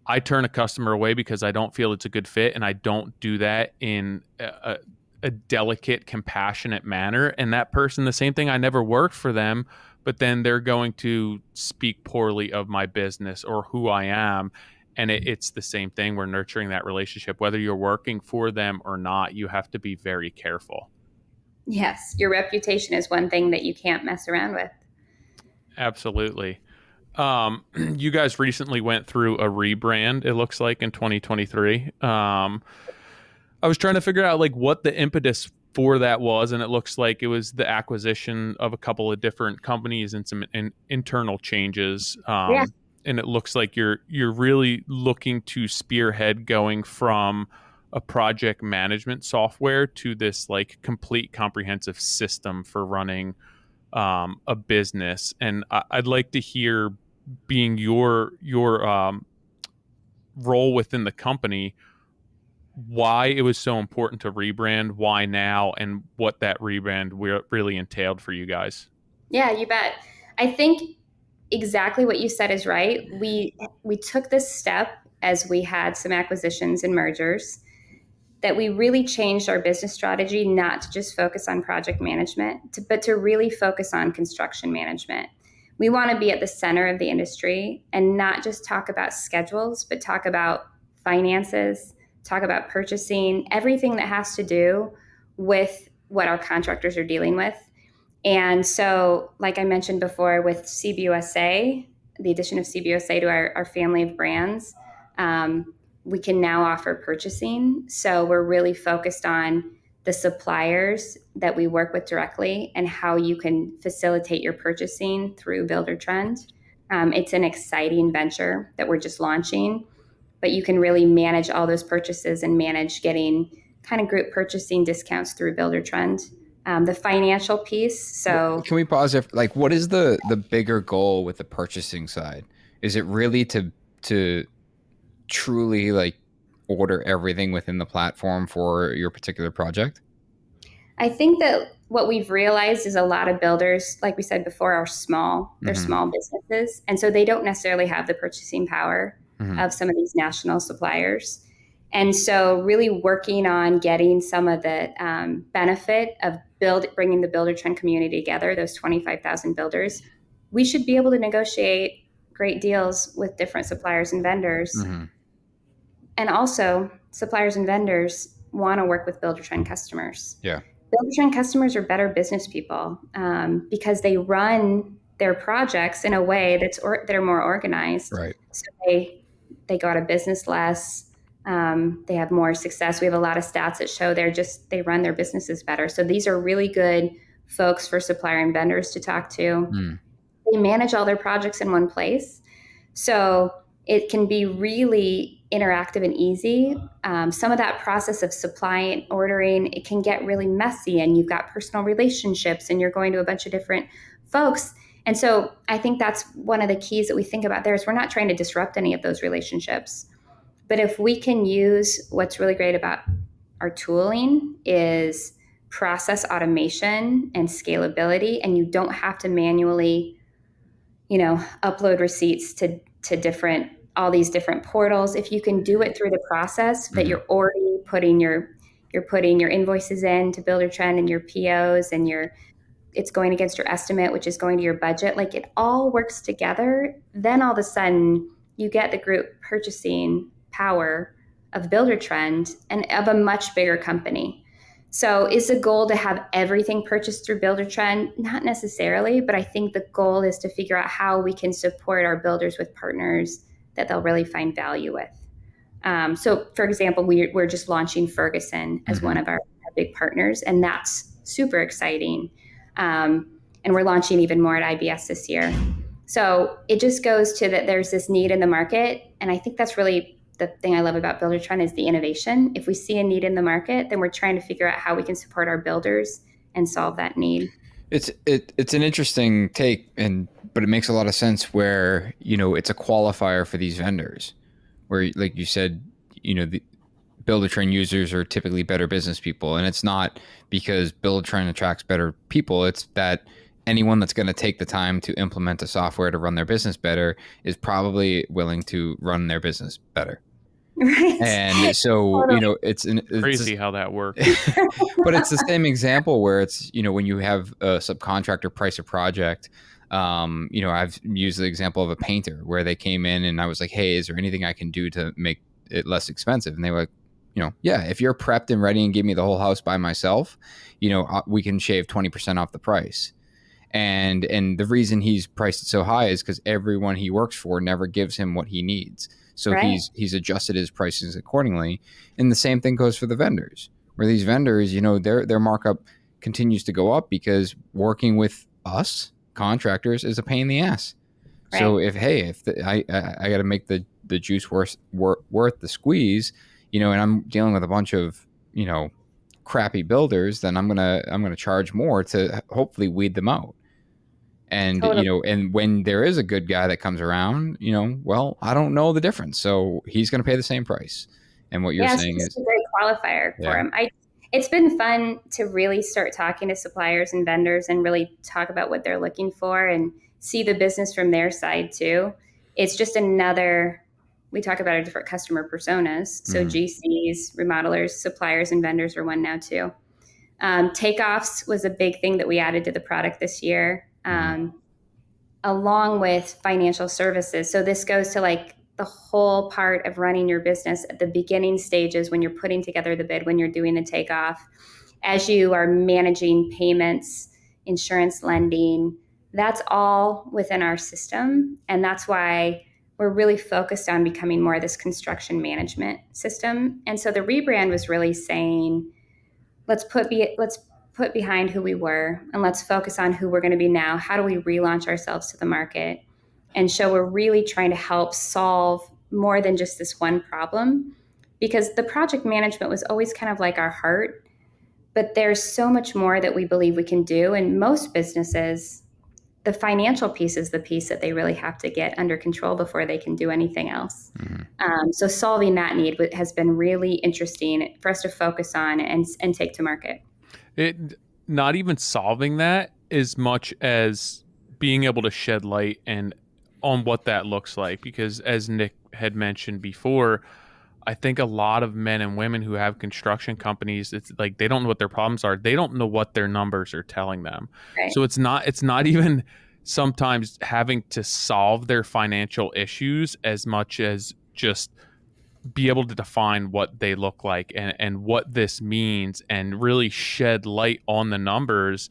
I turn a customer away because I don't feel it's a good fit, and I don't do that in a delicate, compassionate manner. And that person, the same thing, I never worked for them, but then they're going to speak poorly of my business or who I am. And it's the same thing. We're nurturing that relationship. Whether you're working for them or not, you have to be very careful. Yes, your reputation is one thing that you can't mess around with. Absolutely. You guys recently went through a rebrand, it looks like, in 2023. I was trying to figure out like what the impetus for that was, and it looks like it was the acquisition of a couple of different companies and some internal changes. Yeah. And it looks like you're really looking to spearhead going from a project management software to this like complete comprehensive system for running a business. And I'd like to hear, being your role within the company, why it was so important to rebrand, why now, and what that rebrand really entailed for you guys. Yeah, you bet. I think exactly what you said is right. We took this step as we had some acquisitions and mergers, that we really changed our business strategy, not to just focus on project management, but to really focus on construction management. We want to be at the center of the industry and not just talk about schedules, but talk about finances, talk about purchasing, everything that has to do with what our contractors are dealing with. And so, like I mentioned before, with CBUSA, the addition of CBUSA to our family of brands, we can now offer purchasing. So we're really focused on the suppliers that we work with directly and how you can facilitate your purchasing through Buildertrend. It's an exciting venture that we're just launching, but you can really manage all those purchases and manage getting kind of group purchasing discounts through Buildertrend. The financial piece. So can we pause there? Like, what is the bigger goal with the purchasing side? Is it really to truly like order everything within the platform for your particular project? I think that what we've realized is a lot of builders, like we said before, are small. They're small businesses. And so they don't necessarily have the purchasing power of some of these national suppliers. And so really working on getting some of the benefit of bringing the Buildertrend community together, those 25,000 builders, we should be able to negotiate great deals with different suppliers and vendors. And also, suppliers and vendors want to work with Buildertrend customers. Yeah. Buildertrend customers are better business people because they run their projects in a way that are more organized. Right. So they go out of business less. They have more success. We have a lot of stats that show they run their businesses better. So these are really good folks for supplier and vendors to talk to. They manage all their projects in one place. So it can be really interactive and easy. Some of that process of supply and ordering, it can get really messy, and you've got personal relationships and you're going to a bunch of different folks. And so I think that's one of the keys that we think about there is we're not trying to disrupt any of those relationships. But if we can use what's really great about our tooling is process automation and scalability, and you don't have to manually, upload receipts to all these different portals. If you can do it through the process that you're already putting your invoices in to Buildertrend and your POs and it's going against your estimate, which is going to your budget, like it all works together, then all of a sudden you get the group purchasing power of Buildertrend and of a much bigger company. So is the goal to have everything purchased through Buildertrend? Not necessarily, but I think the goal is to figure out how we can support our builders with partners that they'll really find value with. So for example, we're just launching Ferguson as one of our big partners, and that's super exciting. And we're launching even more at IBS this year. So it just goes to that there's this need in the market. And I think that's really the thing I love about Buildertrend is the innovation. If we see a need in the market, then we're trying to figure out how we can support our builders and solve that need. It's an interesting take, but it makes a lot of sense where, it's a qualifier for these vendors where, like you said, the Buildertrend users are typically better business people. And it's not because Buildertrend attracts better people. It's that anyone that's going to take the time to implement a software to run their business better is probably willing to run their business better. Right. And so, Totally. it's Crazy how that works. but it's the same example where it's, when you have a subcontractor price a project, I've used the example of a painter where they came in and I was like, hey, is there anything I can do to make it less expensive? And they were like, yeah, if you're prepped and ready and give me the whole house by myself, we can shave 20% off the price. And the reason he's priced it so high is because everyone he works for never gives him what he needs. So Right. he's adjusted his prices accordingly. And the same thing goes for the vendors, where these vendors, their markup continues to go up because working with us contractors is a pain in the ass. Right. So I got to make the juice worth the squeeze, and I'm dealing with a bunch of crappy builders, then I'm gonna charge more to hopefully weed them out. And Totally. and when there is a good guy that comes around, well, I don't know the difference, so he's going to pay the same price. And what you're saying it's is a great qualifier for him. It's been fun to really start talking to suppliers and vendors and really talk about what they're looking for and see the business from their side too. It's just we talk about our different customer personas. So GCs, remodelers, suppliers, and vendors are one now too. Takeoffs was a big thing that we added to the product this year, along with financial services. So this goes to like the whole part of running your business at the beginning stages when you're putting together the bid, when you're doing the takeoff, as you are managing payments, insurance, lending. That's all within our system. And that's why we're really focused on becoming more of this construction management system. And so the rebrand was really saying, let's put behind who we were and let's focus on who we're going to be now. How do we relaunch ourselves to the market and show we're really trying to help solve more than just this one problem? Because the project management was always kind of like our heart, but there's so much more that we believe we can do. And most businesses, the financial piece is the piece that they really have to get under control before they can do anything else. So solving that need has been really interesting for us to focus on and take to market. Not even solving that as much as being able to shed light on what that looks like. Because as Nick had mentioned before, I think a lot of men and women who have construction companies, it's like they don't know what their problems are. They don't know what their numbers are telling them. Right. So it's not even sometimes having to solve their financial issues as much as just be able to define what they look like and what this means and really shed light on the numbers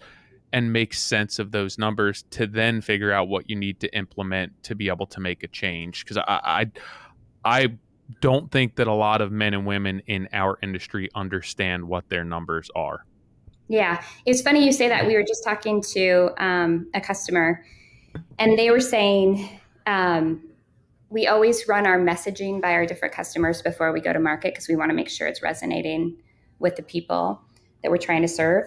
and make sense of those numbers to then figure out what you need to implement to be able to make a change. Because I don't think that a lot of men and women in our industry understand what their numbers are. Yeah, it's funny you say that. We were just talking to a customer, and they were saying we always run our messaging by our different customers before we go to market because we want to make sure it's resonating with the people that we're trying to serve.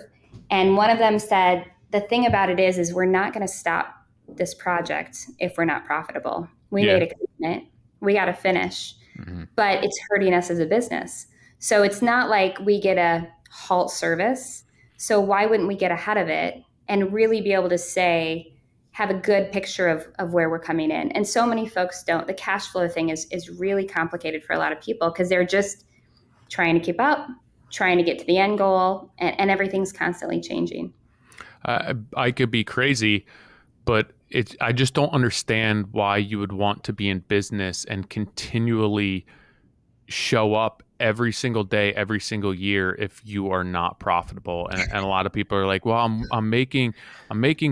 And one of them said, the thing about it is we're not going to stop this project if we're not profitable. We made a commitment. We got to finish. But it's hurting us as a business. So it's not like we get a halt service. So why wouldn't we get ahead of it and really be able to have a good picture of where we're coming in? And so many folks don't. The cash flow thing is really complicated for a lot of people because they're just trying to keep up, trying to get to the end goal, and everything's constantly changing. I could be crazy, but I just don't understand why you would want to be in business and continually show up every single day, every single year if you are not profitable. And a lot of people are like, well, I'm making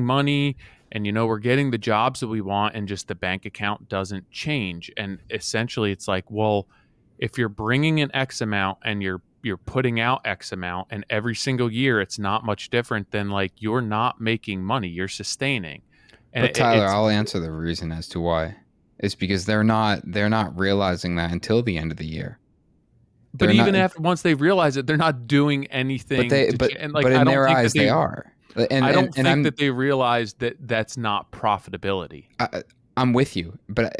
money and we're getting the jobs that we want and just the bank account doesn't change. And essentially it's like, well, if you're bringing in X amount and you're putting out X amount and every single year it's not much different than like you're not making money, you're sustaining. But Tyler, I'll answer the reason as to why. It's because they're not realizing that until the end of the year. But even once they realize it, they're not doing anything. But in their eyes, they are. And I don't think that they realize that that's not profitability. I'm with you, but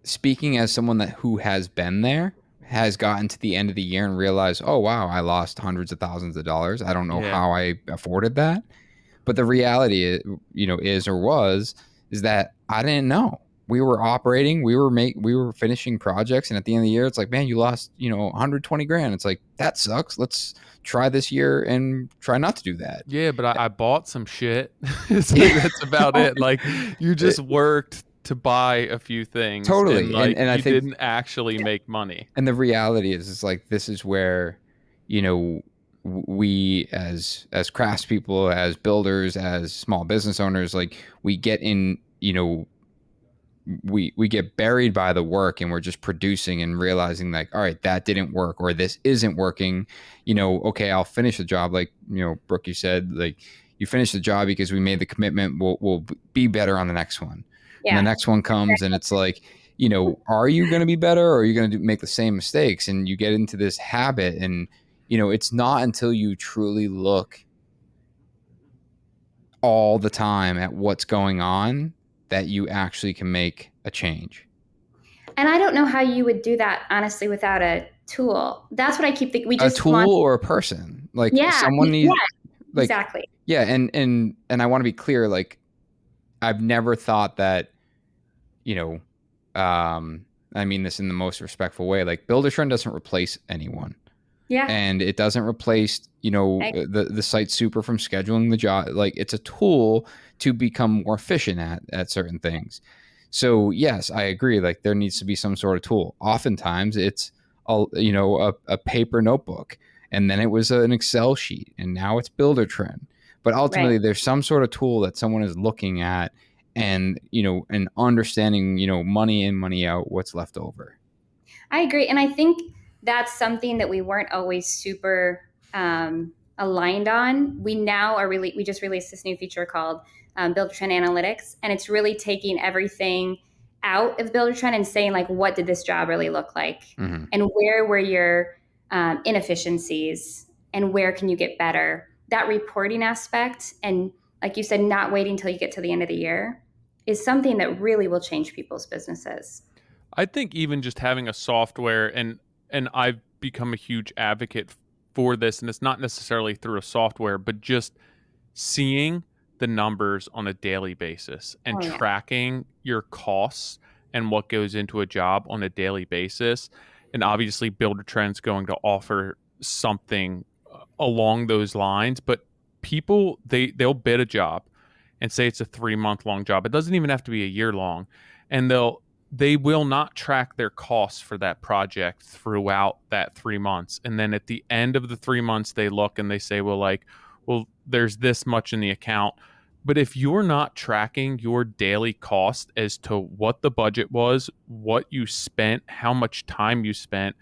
speaking as someone who has been there, has gotten to the end of the year and realized, oh wow, I lost hundreds of thousands of dollars. I don't know how I afforded that. But the reality is, is that I didn't know. We were operating, we were finishing projects, and at the end of the year, it's like, man, you lost, 120 grand. It's like, that sucks. Let's try this year and try not to do that. Yeah, but I bought some shit. It's like, that's about it. Like, you just worked to buy a few things, and Totally. like And I you think, didn't actually make money. and the reality is like, this is where, you know, we as craftspeople, as builders, as small business owners, like, we get in, we get buried by the work, and we're just producing and realizing, like, all right, that didn't work, or this isn't working. Okay, I'll finish the job. Like, Brooke, you said, like, you finish the job because we made the commitment. We'll be better on the next one. And the Yeah. next one comes, and it's like, are you going to be better, or are you going to make the same mistakes? And you get into this habit, and it's not until you truly look all the time at what's going on that you actually can make a change. And I don't know how you would do that, honestly, without a tool. That's what I keep thinking. We A just tool want, or a person, like, yeah, someone needs, like, exactly. yeah. And I want to be clear, like, I've never thought that, I mean this in the most respectful way, like, Buildertrend doesn't replace anyone. Yeah. And it doesn't replace, the site super from scheduling the job. Like, it's a tool to become more efficient at certain things. So yes, I agree. Like, there needs to be some sort of tool. Oftentimes it's a paper notebook, and then it was an Excel sheet, and now it's Buildertrend. But ultimately, there's some sort of tool that someone is looking at, and and understanding, money in, money out, what's left over. I agree. And I think that's something that we weren't always super aligned on. We just released this new feature called Buildertrend Analytics, and it's really taking everything out of Buildertrend and saying, like, what did this job really look like? Mm-hmm. And where were your inefficiencies, and where can you get better? That reporting aspect, and like you said, not waiting until you get to the end of the year, is something that really will change people's businesses. I think even just having a software, and I've become a huge advocate for this, and it's not necessarily through a software, but just seeing the numbers on a daily basis and tracking your costs and what goes into a job on a daily basis. And obviously Buildertrend's going to offer something along those lines, but people, they'll bid a job and say it's a 3-month long job. It doesn't even have to be a year long. And they will not track their costs for that project throughout that 3 months. And then at the end of the 3 months, they look and they say, well, there's this much in the account. But if you're not tracking your daily cost as to what the budget was, what you spent, how much time you spent,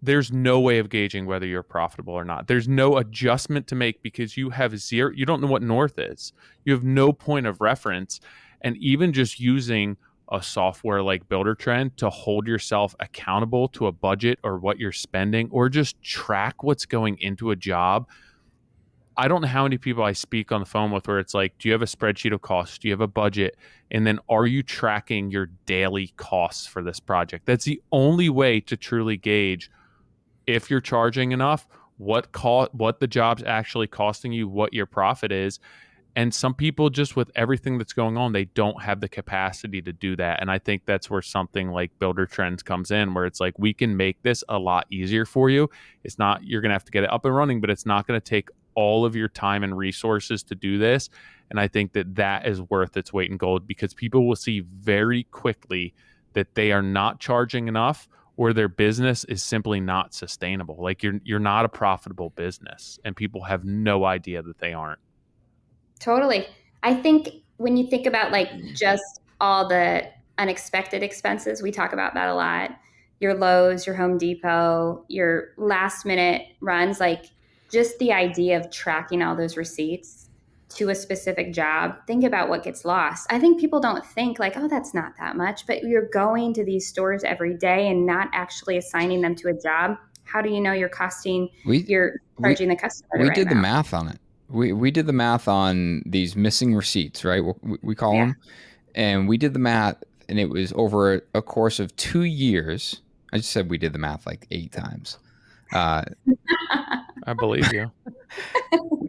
there's no way of gauging whether you're profitable or not. There's no adjustment to make because you have zero. You don't know what north is. You have no point of reference. And even just using a software like Buildertrend to hold yourself accountable to a budget or what you're spending, or just track what's going into a job. I don't know how many people I speak on the phone with where it's like, do you have a spreadsheet of costs? Do you have a budget? And then are you tracking your daily costs for this project? That's the only way to truly gauge if you're charging enough, what the job's actually costing you, what your profit is. And some people, just with everything that's going on, they don't have the capacity to do that. And I think that's where something like Buildertrends comes in, where it's like, we can make this a lot easier for you. It's not, you're going to have to get it up and running, but it's not going to take all of your time and resources to do this. And I think that is worth its weight in gold, because people will see very quickly that they are not charging enough, or their business is simply not sustainable. Like, you're not a profitable business, and people have no idea that they aren't. Totally. I think when you think about, like, just all the unexpected expenses, we talk about that a lot. Your Lowe's, your Home Depot, your last minute runs, like, just the idea of tracking all those receipts to a specific job. Think about what gets lost. I think people don't think, like, oh, that's not that much, but you're going to these stores every day and not actually assigning them to a job. How do you know you're charging the customer? We did the math on it. We did the math on these missing receipts, right? We call them. And we did the math, and it was over a course of 2 years. I just said we did the math like 8 times. I believe you.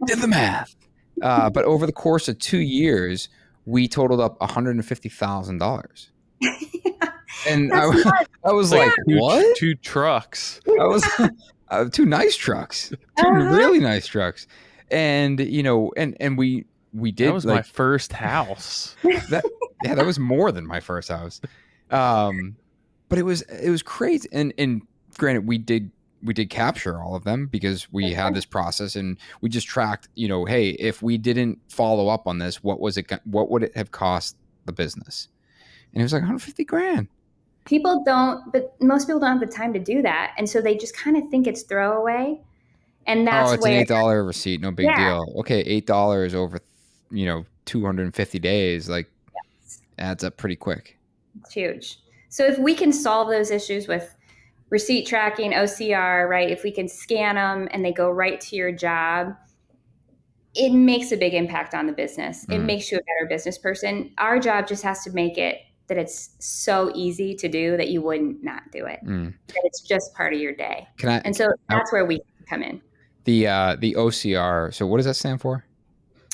Did the math. But over the course of 2 years, we totaled up $150,000. And That's nuts. I was Like like, what? two trucks. I was two nice trucks, two really nice trucks. And, and we did That was my first house. that. Yeah, that was more than my first house. But it was crazy. And granted, we did capture all of them because we had this process and we just tracked, hey, if we didn't follow up on this, what would it have cost the business? And it was like 150 grand. But most people don't have the time to do that. And so they just kind of think it's throwaway. And that's it's where an $8 receipt, no big deal. Okay, $8 over 250 days, like adds up pretty quick. It's huge. So if we can solve those issues with receipt tracking, OCR, right? If we can scan them and they go right to your job, it makes a big impact on the business. It makes you a better business person. Our job just has to make it that it's so easy to do that you wouldn't not do it. That it's just part of your day. And so that's where we come in. The OCR. So what does that stand for?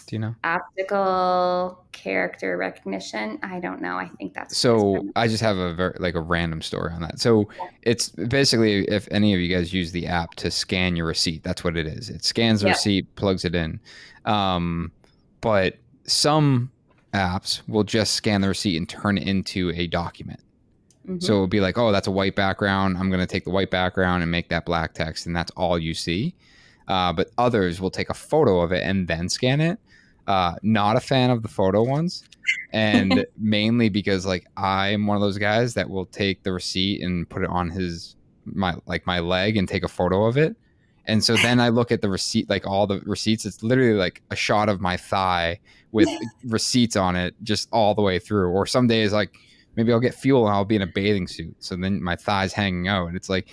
Do you know? Optical character recognition. I don't know. I think that's so. I just have a random story on that. So it's basically, if any of you guys use the app to scan your receipt, that's what it is. It scans the receipt, plugs it in. But some apps will just scan the receipt and turn it into a document. So it would be like, oh, that's a white background. I'm going to take the white background and make that black text, and that's all you see. But others will take a photo of it and then scan it. Not a fan of the photo ones, and mainly because I'm one of those guys that will take the receipt and put it on my leg and take a photo of it. And so then I look at the receipt, all the receipts, it's literally like a shot of my thigh with receipts on it just all the way through. Or some days maybe I'll get fuel and I'll be in a bathing suit. So then my thigh's hanging out. And it's like,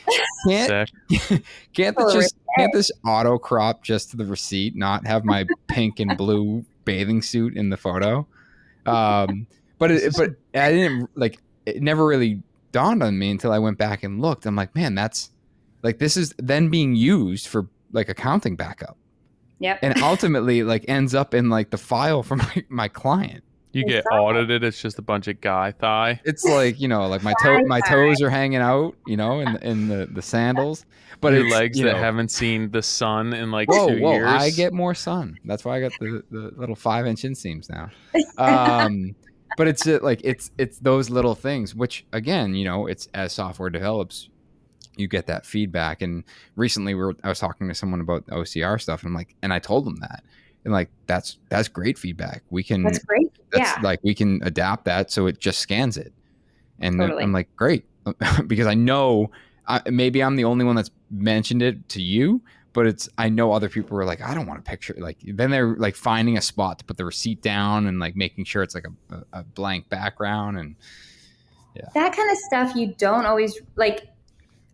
can't this auto crop just to the receipt, not have my pink and blue bathing suit in the photo? But I didn't it never really dawned on me until I went back and looked. I'm like, man, that's this is then being used for accounting backup. Yep. And ultimately ends up in the file from my client. You get audited. It's just a bunch of guy thigh. It's my toes are hanging out, in the sandals. But your legs that haven't seen the sun in 2 years. I get more sun. That's why I got the little 5-inch inseams now. But it's it's those little things, which again, it's as software develops, you get that feedback. And recently I was talking to someone about the OCR stuff, and I told them that. And that's great feedback. That's great. We can adapt that so it just scans it. And totally. I'm like, great. Because I know maybe I'm the only one that's mentioned it to you, but I know other people were like, I don't want a picture. Then they're finding a spot to put the receipt down and making sure it's a blank background. And that kind of stuff you don't always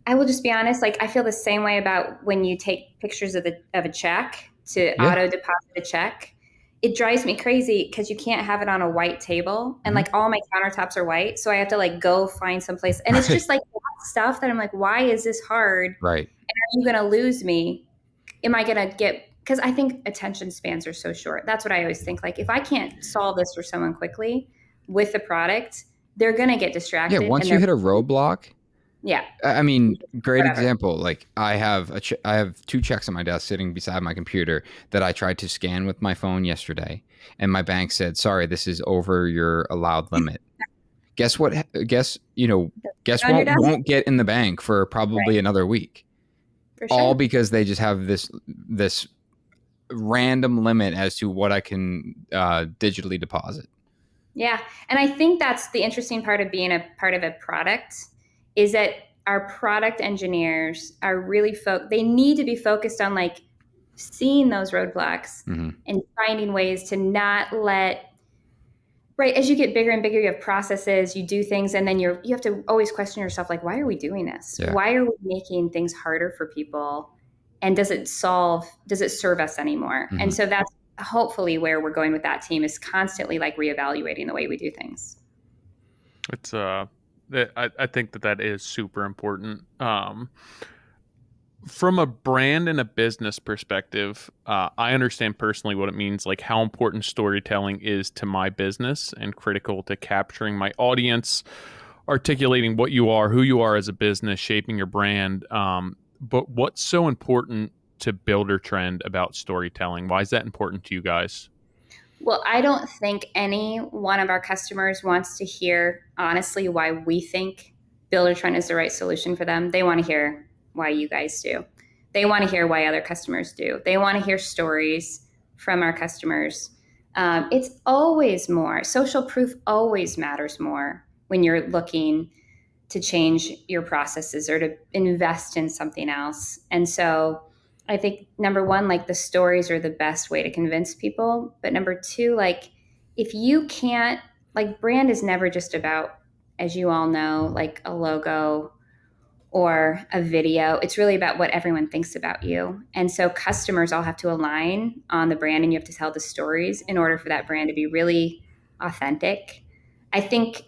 I will just be honest. I feel the same way about when you take pictures of a check to auto deposit a check. It drives me crazy because you can't have it on a white table, and all my countertops are white, so I have to go find someplace, and it's just that stuff that I'm like, why is this hard? Right? And are you going to lose me? Am I going to get? Because I think attention spans are so short. That's what I always think. If I can't solve this for someone quickly with the product, they're going to get distracted. Yeah. Once you hit a roadblock. Yeah. I mean, great example. I have I have 2 checks on my desk sitting beside my computer that I tried to scan with my phone yesterday, and my bank said, "Sorry, this is over your allowed limit." Guess what? Guess won't get in the bank for probably another week. For sure. All because they just have this random limit as to what I can digitally deposit. Yeah, and I think that's the interesting part of being a part of a product. Is that our product engineers are really they need to be focused on seeing those roadblocks and finding ways to not let, as you get bigger and bigger, you have processes, you do things, and then you have to always question yourself, why are we doing this? Yeah. Why are we making things harder for people? And does it serve us anymore? And so that's hopefully where we're going with that team, is constantly reevaluating the way we do things. It's I think that is super important. from a brand and a business perspective, I understand personally what it means, like how important storytelling is to my business and critical to capturing my audience, articulating what you are, who you are as a business, shaping your brand. But what's so important to Buildertrend about storytelling? Why is that important to you guys? Well, I don't think any one of our customers wants to hear honestly why we think Buildertrend is the right solution for them. They want to hear why you guys do. They want to hear why other customers do. They want to hear stories from our customers. It's always more. Social proof always matters more when you're looking to change your processes or to invest in something else. And so I think number one, like the stories are the best way to convince people. But number two, like if you can't, like brand is never just about, as you all know, like a logo or a video. It's really about what everyone thinks about you. And so customers all have to align on the brand and you have to tell the stories in order for that brand to be really authentic. I think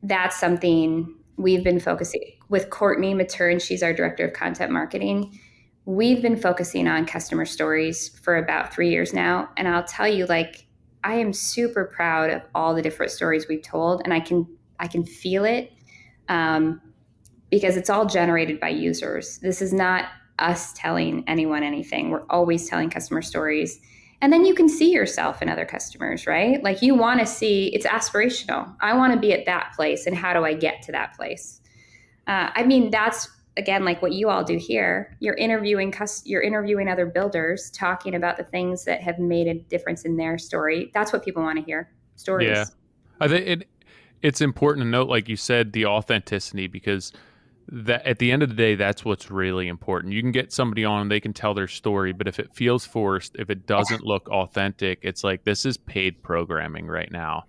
that's something we've been focusing with Courtney Matern. She's our director of content marketing. We've been focusing on customer stories for about 3 years now. And I'll tell you, like, I am super proud of all the different stories we've told, and I can feel it. Because it's all generated by users. This is not us telling anyone anything. We're always telling customer stories. And then you can see yourself in other customers, right? Like you want to see, it's aspirational. I want to be at that place. And how do I get to that place? I mean, that's again, like what you all do here. You're interviewing other builders, talking about the things that have made a difference in their story. That's what people want to hear. Stories. Yeah. I think it's important to note, like you said, the authenticity, because that at the end of the day, that's what's really important. You can get somebody on, they can tell their story, but if it feels forced, if it doesn't look authentic, it's like this is paid programming right now.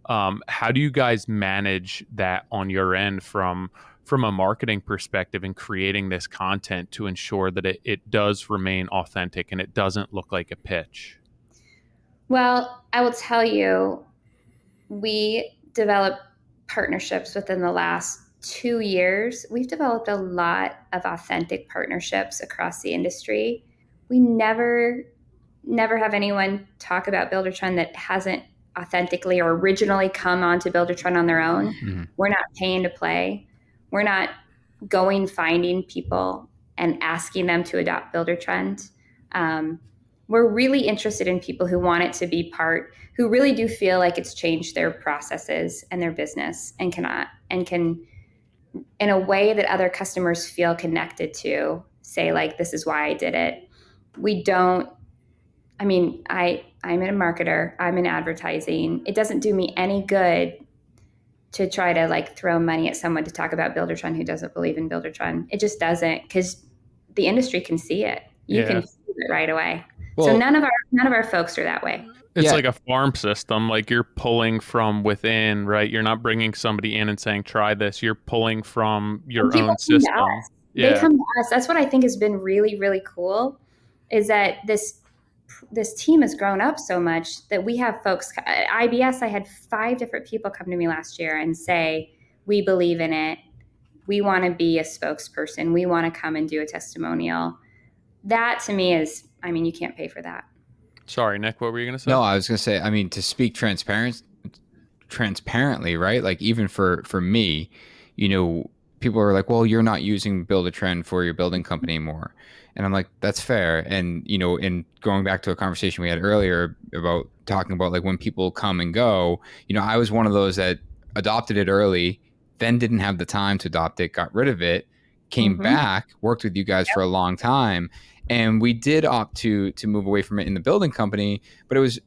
How do you guys manage that on your end from a marketing perspective and creating this content to ensure that it does remain authentic and it doesn't look like a pitch? Well, I will tell you, we developed partnerships within the last 2 years. We've developed a lot of authentic partnerships across the industry. We never have anyone talk about Buildertrend that hasn't authentically or originally come onto Buildertrend on their own. Mm-hmm. We're not paying to play. We're not finding people and asking them to adopt Buildertrend. We're really interested in people who want it to be who really do feel like it's changed their processes and their business and can, in a way that other customers feel connected to, say like, this is why I did it. I'm a marketer. I'm in advertising. It doesn't do me any good to try to like throw money at someone to talk about Buildertrend who doesn't believe in Buildertrend. It just doesn't, because the industry can see it. You can see it right away. Well, so none of our folks are that way. It's like a farm system. Like you're pulling from within, right? You're not bringing somebody in and saying, try this. You're pulling from your own system. They come to us. That's what I think has been really, really cool, is that this team has grown up so much that we have folks at IBS. I had 5 different people come to me last year and say, we believe in it. We want to be a spokesperson. We want to come and do a testimonial. That to me is, you can't pay for that. Sorry, Nick, what were you going to say? No, I was going to say, to speak transparently, right? Like even for me, people are like, well, you're not using Buildertrend for your building company anymore. And I'm like, that's fair. And, in going back to a conversation we had earlier about talking about like when people come and go, I was one of those that adopted it early, then didn't have the time to adopt it, got rid of it, came back, worked with you guys for a long time. And we did opt to move away from it in the building company, but it was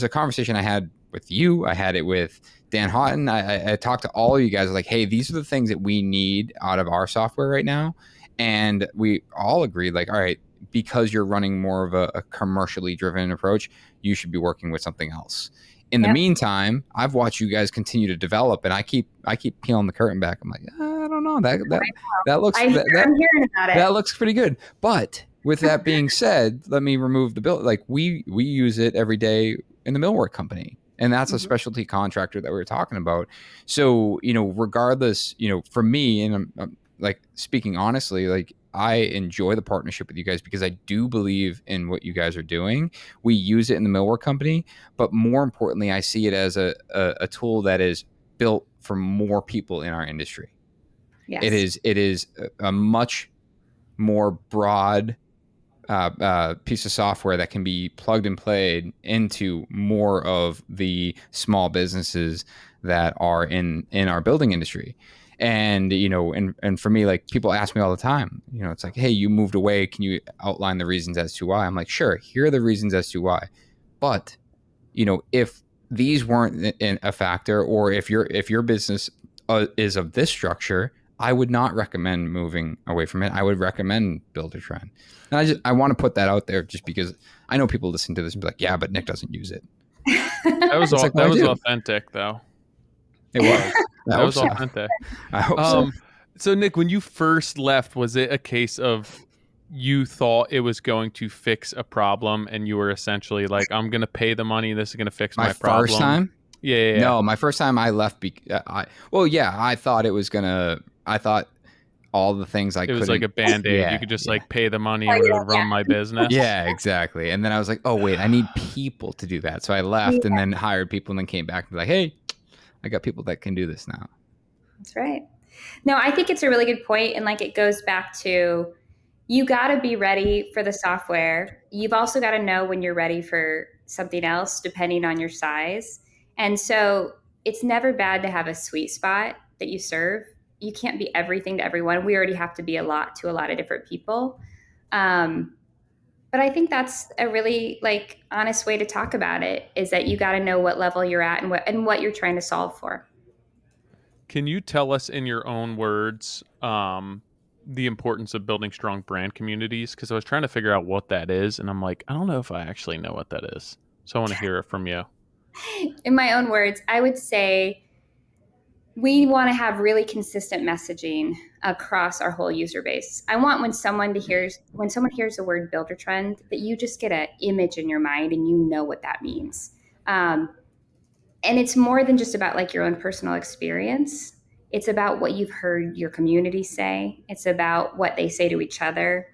a conversation I had with you. I had it with Dan Houghton. I talked to all of you guys like, hey, these are the things that we need out of our software right now. And we all agreed like, all right, because you're running more of a commercially driven approach, you should be working with something else. In the meantime, I've watched you guys continue to develop, and I keep peeling the curtain back. I'm like, I don't know, that looks I'm hearing about it. That looks pretty good. But with that being said, let me remove the bill. Like we use it every day in the millwork company, and that's a specialty contractor that we were talking about. So regardless, for me, and I'm like speaking honestly, like I enjoy the partnership with you guys because I do believe in what you guys are doing. We use it in the millwork company, but more importantly, I see it as a tool that is built for more people in our industry. Yes. It is a much more broad piece of software that can be plugged and played into more of the small businesses that are in our building industry. And and for me, like, people ask me all the time, it's like, hey, you moved away, can you outline the reasons as to why? I'm like, sure, here are the reasons as to why. But if these weren't a factor, or if your business is of this structure, I would not recommend moving away from it. I would recommend Buildertrend. And I want to put that out there just because I know people listen to this and be like, yeah, but Nick doesn't use it. That was It's like, that well, I was do. authentic, though. It was. That was authentic. I hope so. So Nick, when you first left, was it a case of you thought it was going to fix a problem, and you were essentially like, "I'm going to pay the money. This is going to fix my problem"? First time? Yeah. No, my first time I left. I thought it was gonna. I thought all the things I It couldn't. was like a Band-Aid. Yeah, you could just yeah. like pay the money and it would run my business. Yeah, exactly. And then I was like, oh wait, I need people to do that. So I left and then hired people and then came back and be like, hey, I got people that can do this now. That's right. No, I think it's a really good point. And like, it goes back to, you got to be ready for the software. You've also got to know when you're ready for something else, depending on your size. And so it's never bad to have a sweet spot that you serve. You can't be everything to everyone. We already have to be a lot to a lot of different people. But I think that's a really like honest way to talk about it, is that you got to know what level you're at and what you're trying to solve for. Can you tell us in your own words the importance of building strong brand communities? Because I was trying to figure out what that is, and I'm like, I don't know if I actually know what that is. So I want to hear it from you. In my own words, I would say we want to have really consistent messaging across our whole user base. I want when someone hears the word Buildertrend, that you just get an image in your mind and you know what that means. And it's more than just about like your own personal experience. It's about what you've heard your community say. It's about what they say to each other.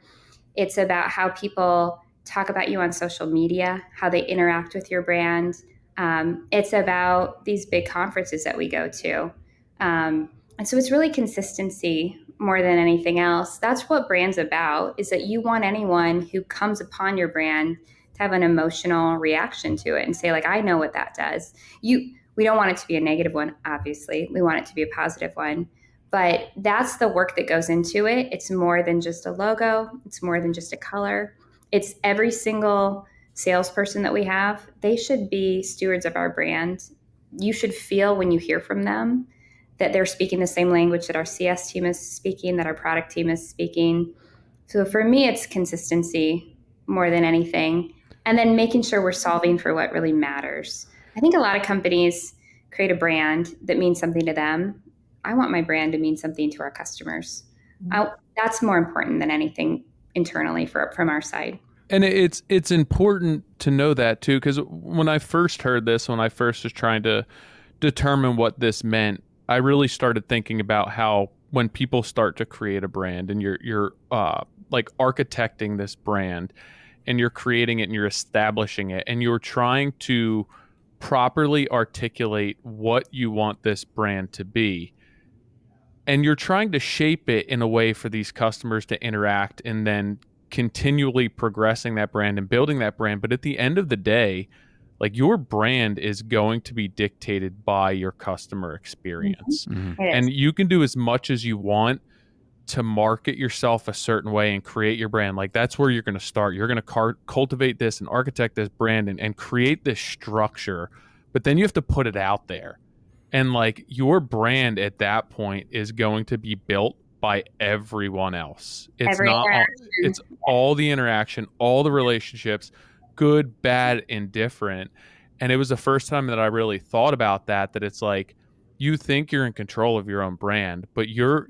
It's about how people talk about you on social media, how they interact with your brand. It's about these big conferences that we go to. And so it's really consistency more than anything else. That's what brand's about, is that you want anyone who comes upon your brand to have an emotional reaction to it and say, like, I know what that does. We don't want it to be a negative one, obviously. We want it to be a positive one. But that's the work that goes into it. It's more than just a logo. It's more than just a color. It's every single salesperson that we have. They should be stewards of our brand. You should feel when you hear from them that they're speaking the same language that our CS team is speaking, that our product team is speaking. So for me, it's consistency more than anything. And then making sure we're solving for what really matters. I think a lot of companies create a brand that means something to them. I want my brand to mean something to our customers. That's more important than anything internally from our side. And it's important to know that too, because when I first heard this, when I first was trying to determine what this meant, I really started thinking about how when people start to create a brand and you're like architecting this brand and you're creating it and you're establishing it and you're trying to properly articulate what you want this brand to be, and you're trying to shape it in a way for these customers to interact and then continually progressing that brand and building that brand. But at the end of the day, like, your brand is going to be dictated by your customer experience. Mm-hmm. And you can do as much as you want to market yourself a certain way and create your brand. Like, that's where you're going to start. You're going to cultivate this and architect this brand and create this structure. But then you have to put it out there. And like, your brand at that point is going to be built by everyone else. It's it's all the interaction, all the relationships, good, bad, indifferent. And it was the first time that I really thought about that it's like, you think you're in control of your own brand, but you're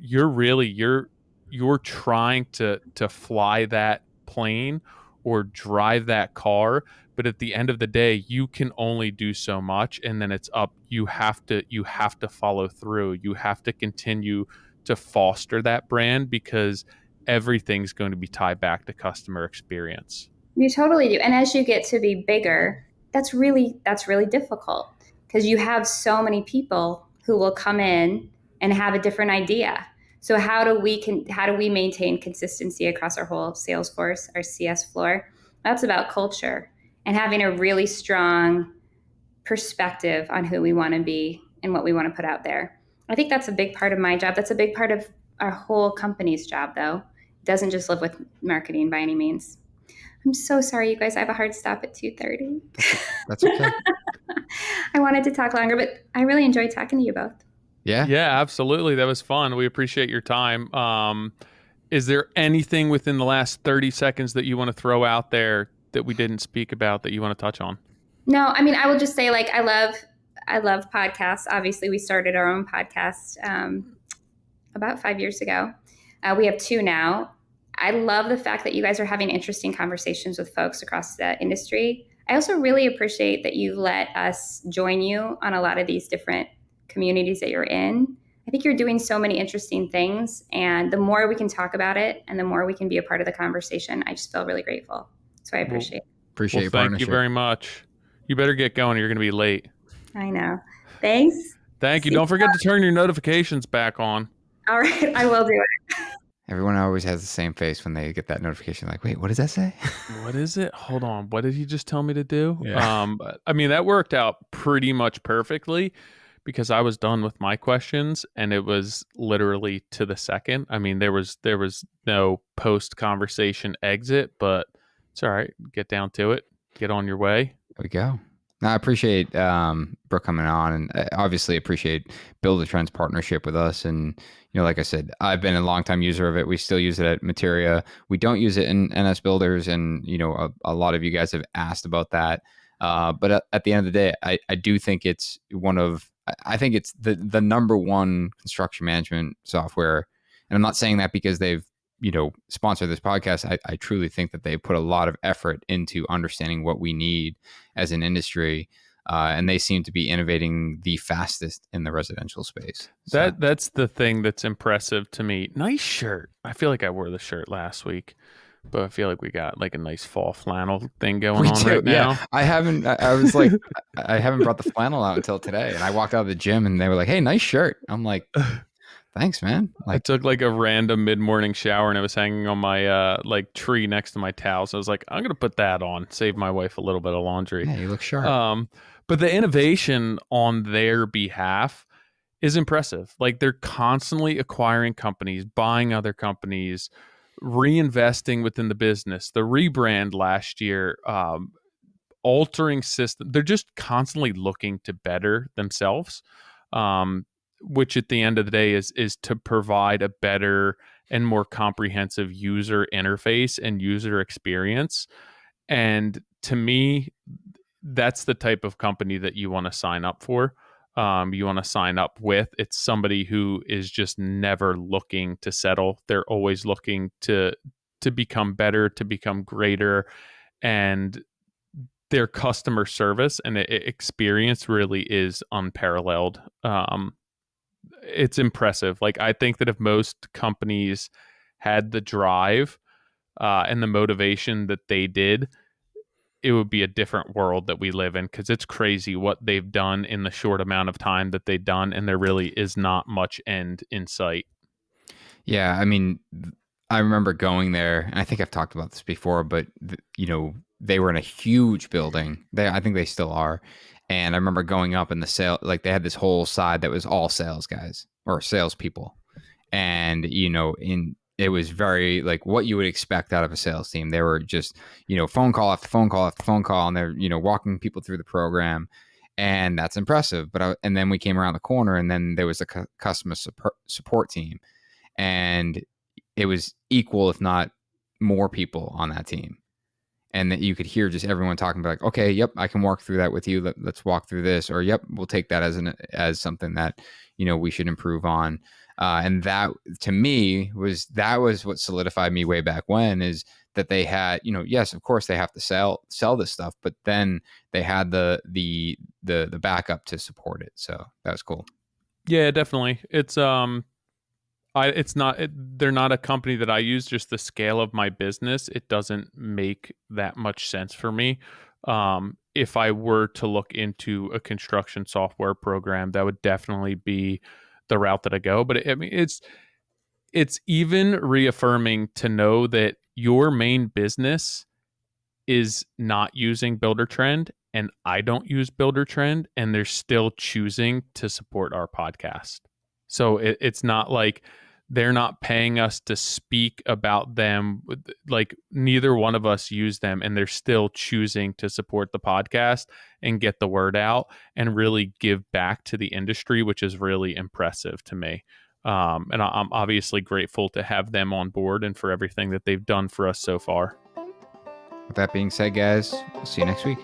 trying to fly that plane or drive that car. But at the end of the day, you can only do so much, and then it's up. You have to follow through. You have to continue to foster that brand, because everything's going to be tied back to customer experience. You totally do. And as you get to be bigger, that's really difficult because you have so many people who will come in and have a different idea. So how do we maintain consistency across our whole sales force, our CS floor? That's about culture and having a really strong perspective on who we want to be and what we want to put out there. I think that's a big part of my job. That's a big part of our whole company's job, though. It doesn't just live with marketing by any means. I'm so sorry, you guys. I have a hard stop at 2:30. That's okay. I wanted to talk longer, but I really enjoyed talking to you both. Yeah. Yeah, absolutely. That was fun. We appreciate your time. Is there anything within the last 30 seconds that you want to throw out there that we didn't speak about that you want to touch on? No, I mean, I will just say, like, I love podcasts. Obviously, we started our own podcast about 5 years ago. We have 2 now. I love the fact that you guys are having interesting conversations with folks across the industry. I also really appreciate that you let us join you on a lot of these different communities that you're in. I think you're doing so many interesting things, and the more we can talk about it and the more we can be a part of the conversation, I just feel really grateful. So I appreciate it. Appreciate your partnership. Thank you very much. You better get going. You're going to be late. I know. Thanks. Thank you. Don't forget to turn your notifications back on. All right. I will do it. Everyone always has the same face when they get that notification. Like, wait, what does that say? What is it? Hold on. What did he just tell me to do? Yeah. I mean, that worked out pretty much perfectly because I was done with my questions and it was literally to the second. I mean, there was no post conversation exit, but it's all right. Get down to it. Get on your way. There we go. No, I appreciate Brooke coming on, and I obviously appreciate Buildertrend's partnership with us. And like I said, I've been a longtime user of it. We still use it at Materia. We don't use it in NS Builders, and a lot of you guys have asked about that. But at the end of the day, I do think it's I think it's the number one construction management software. And I'm not saying that because they've sponsor this podcast. I truly think that they put a lot of effort into understanding what we need as an industry, and they seem to be innovating the fastest in the residential space. So. That's the thing that's impressive to me. Nice shirt. I feel like I wore the shirt last week, but I feel like we got like a nice fall flannel thing going on right now. Yeah, I haven't. I was like, I haven't brought the flannel out until today, and I walked out of the gym, and they were like, "Hey, nice shirt." I'm like. Thanks, man. I took like a random mid-morning shower and it was hanging on my tree next to my towel. So I was like, I'm gonna put that on, save my wife a little bit of laundry. Yeah, you look sharp. But the innovation on their behalf is impressive. Like they're constantly acquiring companies, buying other companies, reinvesting within the business. The rebrand last year, altering system. They're just constantly looking to better themselves. Which at the end of the day is to provide a better and more comprehensive user interface and user experience. And to me, that's the type of company that you want to sign up for. You want to sign up with. It's somebody who is just never looking to settle. They're always looking to become better, to become greater, and their customer service and experience really is unparalleled. It's impressive. Like I think that if most companies had the drive and the motivation that they did, it would be a different world that we live in, because it's crazy what they've done in the short amount of time that they've done, and there really is not much end in sight. Yeah, I mean, I remember going there, and I think I've talked about this before, but they were in a huge building. I think they still are. And I remember going up in the sale, like they had this whole side that was all sales guys or salespeople. And, it was very like what you would expect out of a sales team. They were just, phone call after phone call after phone call, and they're, walking people through the program. And that's impressive. And then we came around the corner, and then there was a customer support team. And it was equal, if not more people on that team. And that you could hear just everyone talking about, like, okay, yep, I can walk through that with you. Let's walk through this, or yep, we'll take that as something that we should improve on. And that to me was what solidified me way back when, is that they had, yes, of course they have to sell this stuff, but then they had the backup to support it. So that was cool. Yeah, definitely. It's They're not a company that I use. Just the scale of my business, it doesn't make that much sense for me. If I were to look into a construction software program, that would definitely be the route that I go. But I mean, it's even reaffirming to know that your main business is not using Buildertrend and I don't use Buildertrend, and they're still choosing to support our podcast. So it's not like they're not paying us to speak about them. Like neither one of us use them, and they're still choosing to support the podcast and get the word out and really give back to the industry, which is really impressive to me. And I'm obviously grateful to have them on board and for everything that they've done for us so far. With that being said, guys, we'll see you next week.